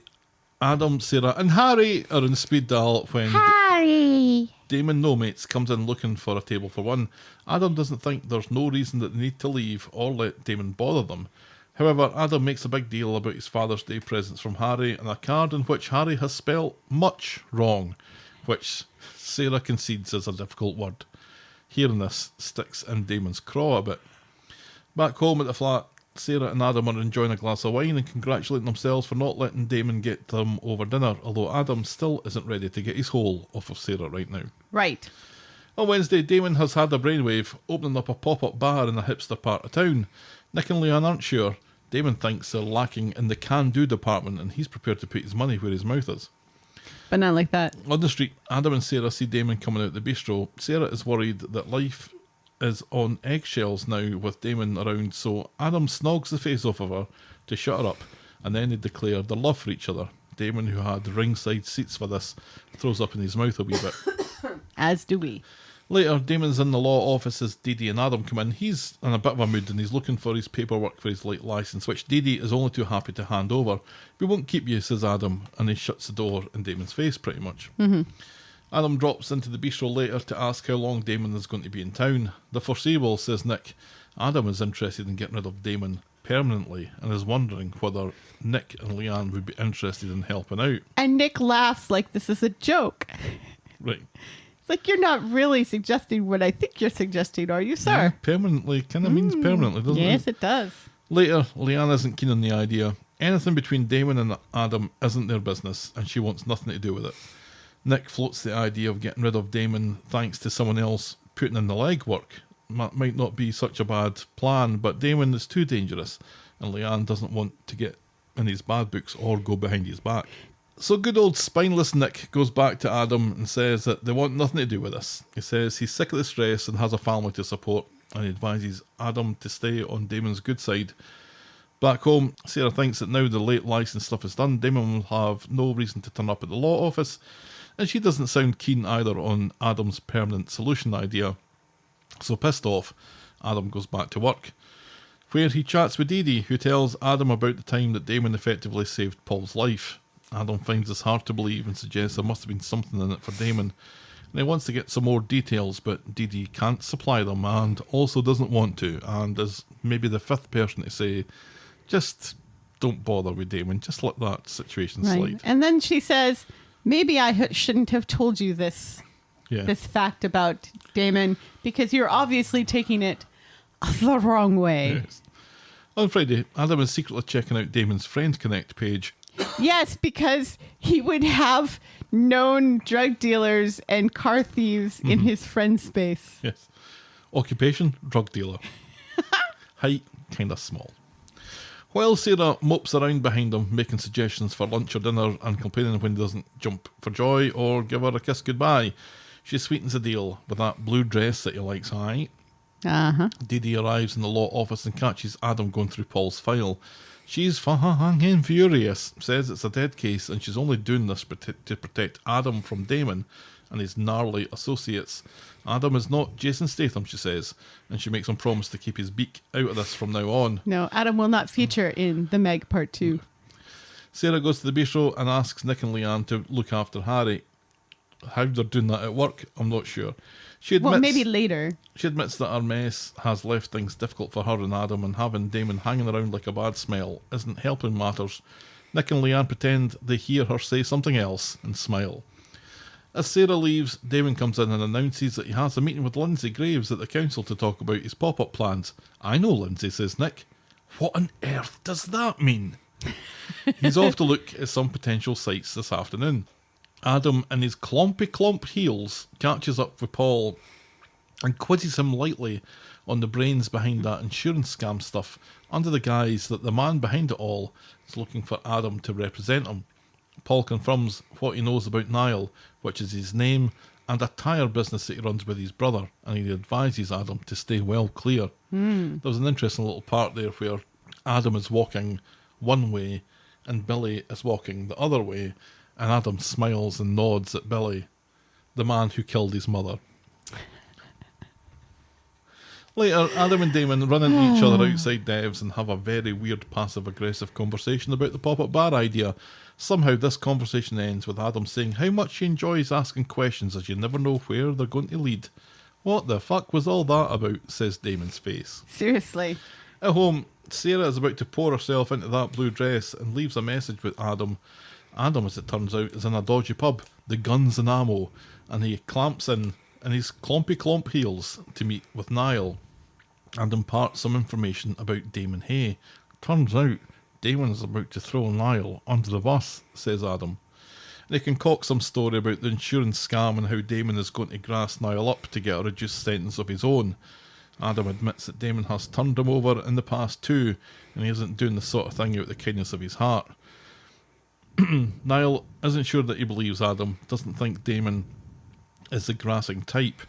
Adam, Sarah and Harry are in speed dial when Harry! Damon No Mates comes in looking for a table for one. Adam doesn't think there's no reason that they need to leave or let Damon bother them. However, Adam makes a big deal about his Father's Day presents from Harry and a card in which Harry has spelled much wrong, which Sarah concedes is a difficult word. Hearing this sticks in Damon's craw a bit. Back home at the flat, Sarah and Adam are enjoying a glass of wine and congratulating themselves for not letting Damon get them over dinner, although Adam still isn't ready to get his hole off of Sarah right now. Right. On Wednesday, Damon has had a brainwave, opening up a pop-up bar in a hipster part of town. Nick and Leanne aren't sure. Damon thinks they're lacking in the can-do department and he's prepared to put his money where his mouth is. But not like that. On the street, Adam and Sarah see Damon coming out the bistro. Sarah is worried that life is on eggshells now with Damon around, so Adam snogs the face off of her to shut her up, and then they declare their love for each other. Damon, who had ringside seats for this, throws up in his mouth a wee bit. As do we. Later, Damon's in the law office as Dee Dee and Adam come in. He's in a bit of a mood and he's looking for his paperwork for his late licence, which Dee Dee is only too happy to hand over. "We won't keep you," says Adam, and he shuts the door in Damon's face pretty much. Adam drops into the bistro later to ask how long Damon is going to be in town. "The foreseeable," says Nick. Adam is interested in getting rid of Damon permanently and is wondering whether Nick and Leanne would be interested in helping out. And Nick laughs like this is a joke. Right. It's like, you're not really suggesting what I think you're suggesting, are you, sir? Yeah, permanently kind of means permanently, doesn't it? Yes, it does. Later, Leanne isn't keen on the idea. Anything between Damon and Adam isn't their business, and she wants nothing to do with it. Nick floats the idea of getting rid of Damon thanks to someone else putting in the legwork. Might not be such a bad plan, but Damon is too dangerous, and Leanne doesn't want to get in his bad books or go behind his back. So good old spineless Nick goes back to Adam and says that they want nothing to do with this. He says he's sick of the stress and has a family to support, and he advises Adam to stay on Damon's good side. Back home, Sarah thinks that now the late licence stuff is done, Damon will have no reason to turn up at the law office, and she doesn't sound keen either on Adam's permanent solution idea. So pissed off, Adam goes back to work, where he chats with Dee Dee, who tells Adam about the time that Damon effectively saved Paul's life. Adam finds this hard to believe and suggests there must have been something in it for Damon, and he wants to get some more details, but Dee Dee can't supply them and also doesn't want to, and is maybe the fifth person to say, just don't bother with Damon, just let that situation slide. And then she says, maybe I shouldn't have told you this fact about Damon, because you're obviously taking it the wrong way. Yes. On Friday, Adam is secretly checking out Damon's Friend Connect page. Yes, because he would have known drug dealers and car thieves in his friend space. Yes. Occupation, drug dealer. Height, kind of small. While Sarah mopes around behind him, making suggestions for lunch or dinner and complaining when he doesn't jump for joy or give her a kiss goodbye, she sweetens the deal with that blue dress that he likes, aye? Dee Dee arrives in the law office and catches Adam going through Paul's file. She's fucking furious, says it's a dead case and she's only doing this to protect Adam from Damon and his gnarly associates. Adam is not Jason Statham, she says, and she makes him promise to keep his beak out of this from now on. No, Adam will not feature in The Meg Part 2. Sarah goes to the bistro and asks Nick and Leanne to look after Harry. How they're doing that at work, I'm not sure. She admits, well, maybe later. She admits that her mess has left things difficult for her and Adam, and having Damon hanging around like a bad smell isn't helping matters. Nick and Leanne pretend they hear her say something else and smile. As Sarah leaves, Damon comes in and announces that he has a meeting with Lindsay Graves at the council to talk about his pop-up plans. "I know Lindsay," says Nick. "What on earth does that mean?" He's off to look at some potential sites this afternoon. Adam, in his clompy heels, catches up with Paul and quizzes him lightly on the brains behind that insurance scam stuff, under the guise that the man behind it all is looking for Adam to represent him. Paul confirms what he knows about Niall, which is his name and a tyre business that he runs with his brother, and he advises Adam to stay well clear. There was an interesting little part there where Adam is walking one way and Billy is walking the other way, and Adam smiles and nods at Billy, the man who killed his mother. Later, Adam and Damon run into each other outside Dev's and have a very weird passive-aggressive conversation about the pop-up bar idea. Somehow this conversation ends with Adam saying how much he enjoys asking questions as you never know where they're going to lead. "What the fuck was all that about?" says Damon's face. Seriously. At home, Sarah is about to pour herself into that blue dress and leaves a message with Adam. Adam, as it turns out, is in a dodgy pub, the Guns and Ammo, and he clamps in his clompy heels to meet with Niall and impart some information about Damon Hay. Turns out Damon is about to throw Niall under the bus, says Adam. They concoct some story about the insurance scam and how Damon is going to grass Niall up to get a reduced sentence of his own. Adam admits that Damon has turned him over in the past too, and he isn't doing the sort of thing out of the kindness of his heart. Niall isn't sure that he believes Adam, doesn't think Damon is the grassing type.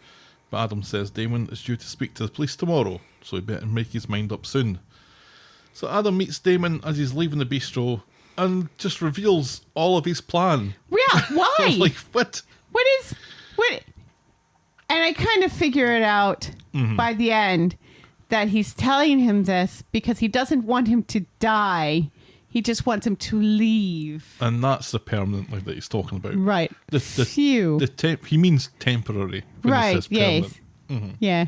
But Adam says Damon is due to speak to the police tomorrow, so he better make his mind up soon. So Adam meets Damon as he's leaving the bistro and just reveals all of his plan. Yeah, why? Like, what? What? And I kind of figure it out by the end that he's telling him this because he doesn't want him to die. He just wants him to leave. And that's the permanently that he's talking about. Right. Phew. He means temporary when he says permanent. Yes. Yeah.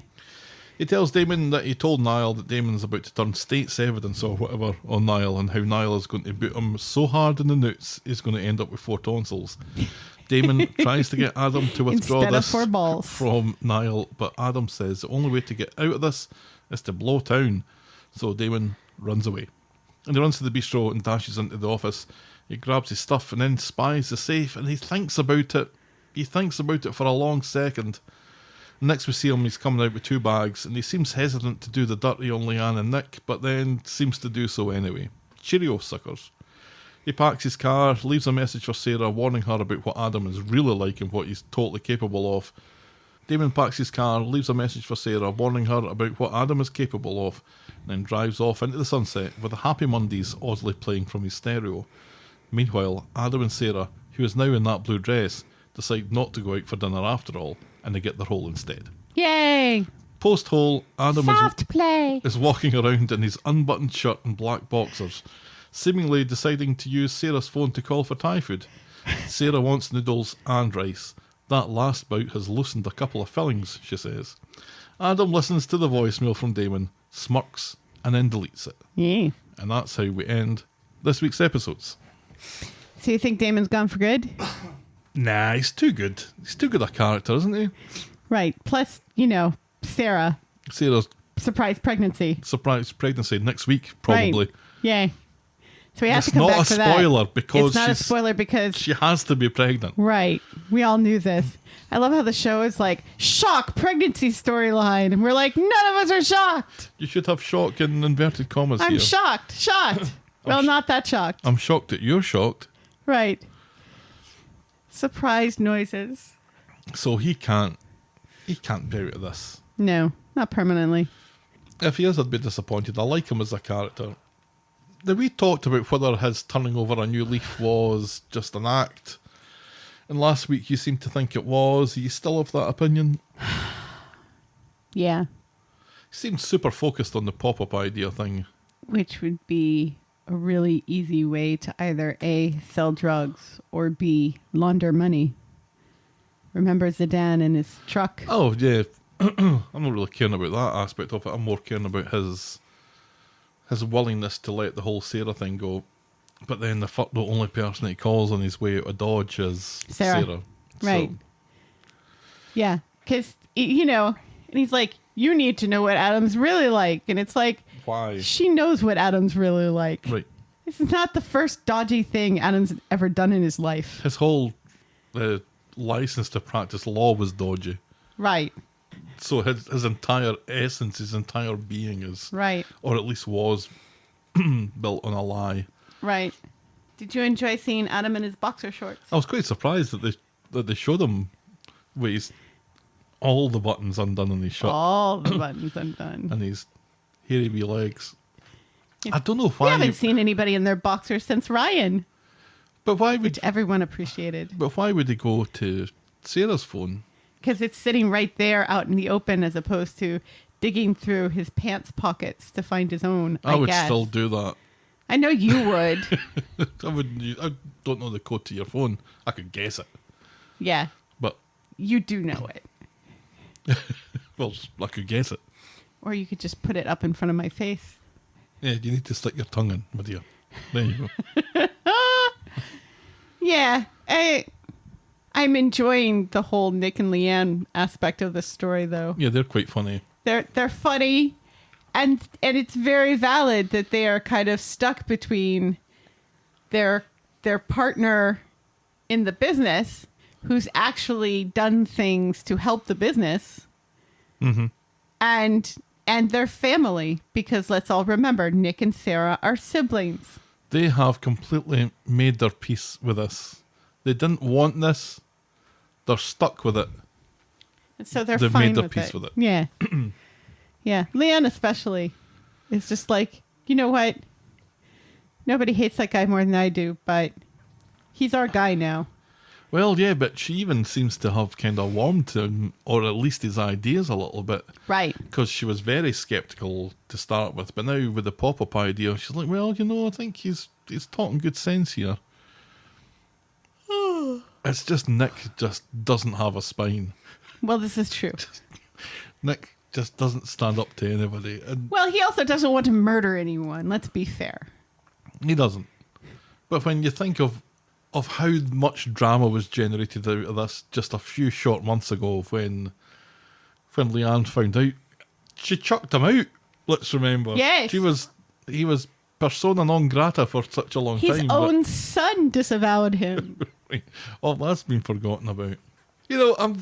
He tells Damon that he told Niall that Damon's about to turn state's evidence or whatever on Niall, and how Niall is going to boot him so hard in the newts he's going to end up with 4 tonsils. Damon tries to get Adam to withdraw Instead of this 4 balls. from Niall, but Adam says the only way to get out of this is to blow town. So Damon runs away. And he runs to the bistro and dashes into the office. He grabs his stuff and then spies the safe, and he thinks about it. He thinks about it for a long second. Next we see him, he's coming out with 2 bags, and he seems hesitant to do the dirty on Leanne and Nick, but then seems to do so anyway. Cheerio, suckers. He parks his car, leaves a message for Sarah, warning her about what Adam is really like and what he's totally capable of. Damon parks his car, leaves a message for Sarah, warning her about what Adam is capable of, and then drives off into the sunset with the Happy Mondays oddly playing from his stereo. Meanwhile, Adam and Sarah, who is now in that blue dress, decide not to go out for dinner after all, and they get their hole instead. Yay! Post-hole, Adam Soft play. is walking around in his unbuttoned shirt and black boxers, seemingly deciding to use Sarah's phone to call for Thai food. Sarah wants noodles and rice. That last bout has loosened a couple of fillings, she says. Adam listens to the voicemail from Damon, smirks, and then deletes it. Yeah. And that's how we end this week's episodes. So you think Damon's gone for good? Nah, he's too good. He's too good a character, isn't he? Right. Plus, Sarah. Sarah's Surprise pregnancy. surprise pregnancy next week, probably. Right. Yay. So we have It's to come not back a for that. spoiler because it's not a spoiler because she has to be pregnant. right. We all knew this. I love how the show is like shock pregnancy storyline, and we're like, none of us are shocked. You should have shock in inverted commas I'm here. shocked. Well, not that shocked. I'm shocked that you're shocked. Right. Surprise noises. So he can't be out of this. No, not permanently. If he is, I'd be disappointed. I like him as a character. We talked about whether his turning over a new leaf was just an act. And last week you seemed to think it was. Are you still of that opinion? Yeah. He seemed super focused on the pop-up idea thing. Which would be a really easy way to either A, sell drugs, or B, launder money. Remember Zidane and his truck? Oh, yeah. I'm not really caring about that aspect of it. I'm more caring about his willingness to let the whole Sarah thing go. But then the only person he calls on his way out of Dodge is Sarah. Right. So, Yeah. Because, and he's like, you need to know what Adam's really like. And it's like, why? she knows what Adam's really like. Right. This is not the first dodgy thing Adam's ever done in his life. His whole license to practice law was dodgy. Right. So his entire essence, his entire being is, Right. or at least was, built on a lie. Right. Did you enjoy seeing Adam in his boxer shorts? I was quite surprised that they showed him with all the buttons undone on his shirt All the buttons undone. and his hairy wee legs. Yeah. I don't know We why. haven't seen anybody in their boxers since Ryan, But why would? which everyone appreciated. But why would he go to Sarah's phone? Because it's sitting right there out in the open as opposed to digging through his pants pockets to find his own, I would guess. still do that. I know you would. I don't know the code to your phone. I could guess it, Yeah. but You do know it. well, I could guess it. Or you could just put it up in front of my face. Yeah, you need to stick your tongue in, my dear. There you go. Yeah. I'm enjoying the whole Nick and Leanne aspect of the story, though. Yeah, they're quite funny. They're funny, and it's very valid that they are kind of stuck between their partner in the business, who's actually done things to help the business, and their family, because let's all remember, Nick and Sarah are siblings. They have completely made their peace with this. They didn't want this. They're stuck with it. And so they've made fine their with peace it. with it. Yeah. Yeah. Leanne especially is just like, you know what? Nobody hates that guy more than I do, but he's our guy now. Well, yeah, but she even seems to have kind of warmed to him, or at least his ideas a little bit. Right. Because she was very sceptical to start with, but now with the pop-up idea, she's like, well, you know, I think he's talking good sense here. It's just Nick just doesn't have a spine. Well, this is true. Nick just doesn't stand up to anybody. And Well, he also doesn't want to murder anyone. Let's be fair. he doesn't. But when you think of how much drama was generated out of this just a few short months ago when Leanne found out, she chucked him out, let's remember. Yes. He was persona non grata for such a long His time. own son disavowed him. Oh, that's been forgotten about. You know,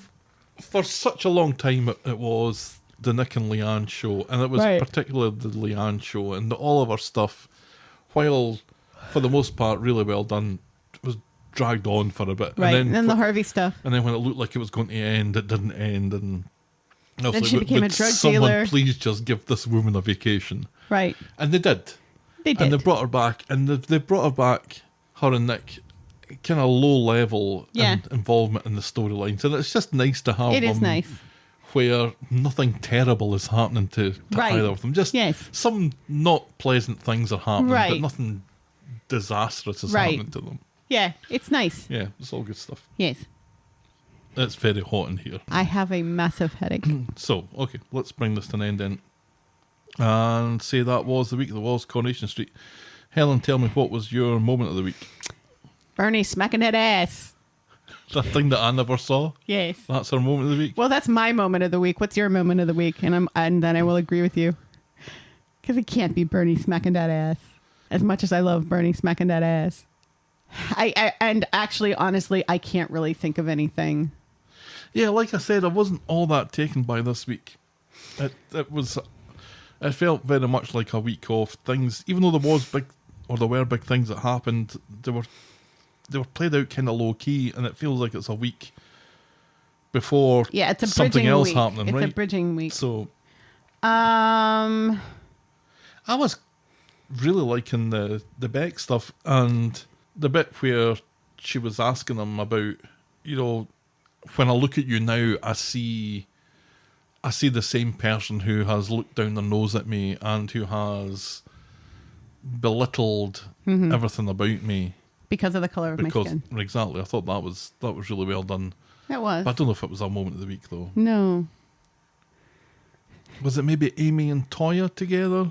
for such a long time it was the Nick and Leanne show, and it was Right. particularly the Leanne show, and all of our stuff, while for the most part really well done, was dragged on for a bit. Right. And then the for- Harvey stuff. And then when it looked like it was going to end, it didn't end, and I was Then like, she became a would drug someone dealer. please just give this woman a vacation? Right. And they did. They did. And they brought her back, and they brought her back, her and Nick, kind of low level Yeah. involvement in the storylines, and it's just nice to have It them is nice. where nothing terrible is happening to Right. either of them. Just Yes. some not pleasant things are happening, but Right. nothing disastrous is Right. happening to them. Yeah, it's nice. Yeah, it's all good stuff. Yes. It's very hot in here. I have a massive headache. So, okay, let's bring this to an end then. And say that was the week that was Coronation Street. Helen, tell me, what was your moment of the week? Bernie smacking that ass. That thing that I never saw? Yes. That's our moment of the week? Well, that's my moment of the week. What's your moment of the week? And then I will agree with you. Because it can't be Bernie smacking that ass. As much as I love Bernie smacking that ass. And actually, honestly, I can't really think of anything. Yeah, like I said, I wasn't all that taken by this week. It felt very much like a week of things, even though there were big things that happened, they were played out kind of low key, and it feels like it's a week before Yeah, it's a something bridging else week. happening, It's right? a bridging week. So Um, I was really liking the Beck stuff, and the bit where she was asking him about, you know, when I look at you now, I see the same person who has looked down their nose at me and who has belittled everything about me because of the color of my because skin. exactly. I thought that was really well done. That was. But I don't know if it was a moment of the week though. No. Was it maybe Amy and Toya together?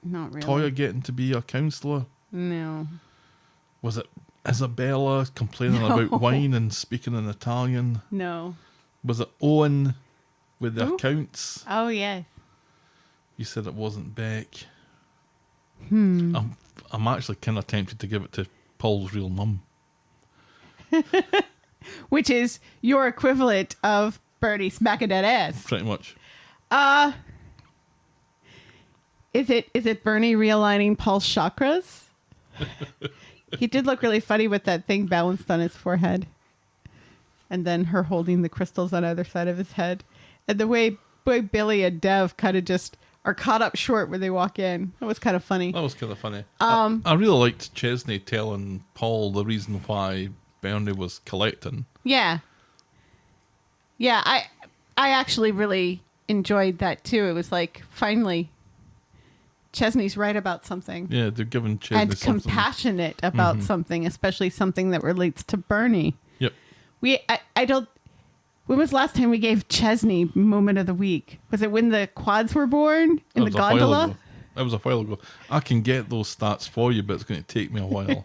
Not really. Toya getting to be a counsellor? No. Was it Isabella complaining about wine and speaking in Italian? No. Was it Owen with the Who? accounts? Oh, yes. You said it wasn't Beck. I'm actually kind of tempted to give it to Paul's real mum. Which is your equivalent of Bernie smacking that ass. Pretty much. Is it Bernie realigning Paul's chakras? He did look really funny with that thing balanced on his forehead. And then her holding the crystals on either side of his head. And the way Billy and Dev kind of just are caught up short when they walk in. That was kind of funny. That was kind of funny. I really liked Chesney telling Paul the reason why Bernie was collecting. Yeah. Yeah, I actually really enjoyed that too. It was like, finally, Chesney's right about something. Yeah, they're giving Chesney And something. compassionate about something, especially something that relates to Bernie. Yep. When was the last time we gave Chesney moment of the week? Was it when the quads were born in the That was a while gondola? ago. That was a while ago. I can get those stats for you, but it's going to take me a while.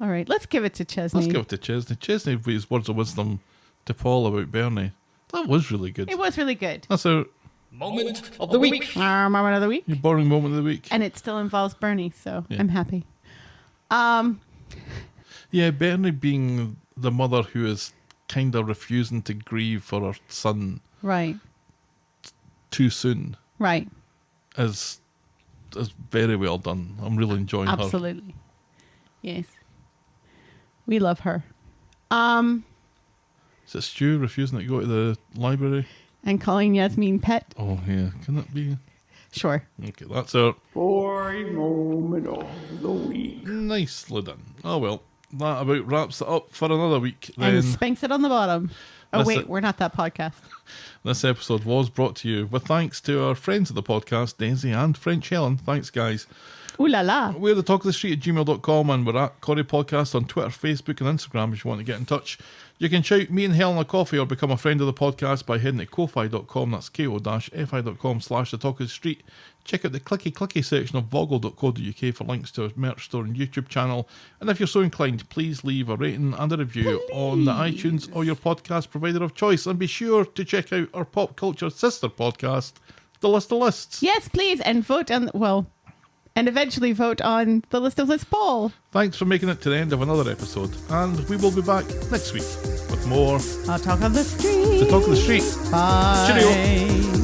All right, let's give it to Chesney. Let's give it to Chesney. Chesney with his words of wisdom to Paul about Bernie. That was really good. It was really good. That's our Moment of the week. Moment of the week. your boring moment of the week. And it still involves Bernie, so Yeah. I'm happy. Yeah, Bernie being the mother who is kind of refusing to grieve for her son Right. too soon Right. is very well done. I'm really enjoying her. Absolutely. Yes. We love her. Is it Stu refusing to go to the library? And calling Yasmeen pet. Oh, yeah. Can that be? Sure. Okay, that's our Boring moment of the week. nicely done. Oh, well. That about wraps it up for another week. Then And spanks it on the bottom. Oh, That's wait, it. we're not that podcast. this episode was brought to you with thanks to our friends of the podcast, Daisy and French Helen. Thanks, guys. Ooh la la. We're the Talk of the Street at gmail.com, and we're at Corrie Podcast on Twitter, Facebook and Instagram if you want to get in touch. You can shout me and Helen a coffee or become a friend of the podcast by heading to ko-fi.com, that's ko-fi.com/the Talk of the Street. Check out the clicky section of voggle.co.uk for links to our merch store and YouTube channel. And if you're so inclined, please leave a rating and a review on the iTunes or your podcast provider of choice. And be sure to check out our pop culture sister podcast, The List of Lists. Yes, please. And vote on, and eventually vote on the List of Lists poll. Thanks for making it to the end of another episode. And we will be back next week with more I'll talk on the street. The Talk of the Street. Bye. Cheerio.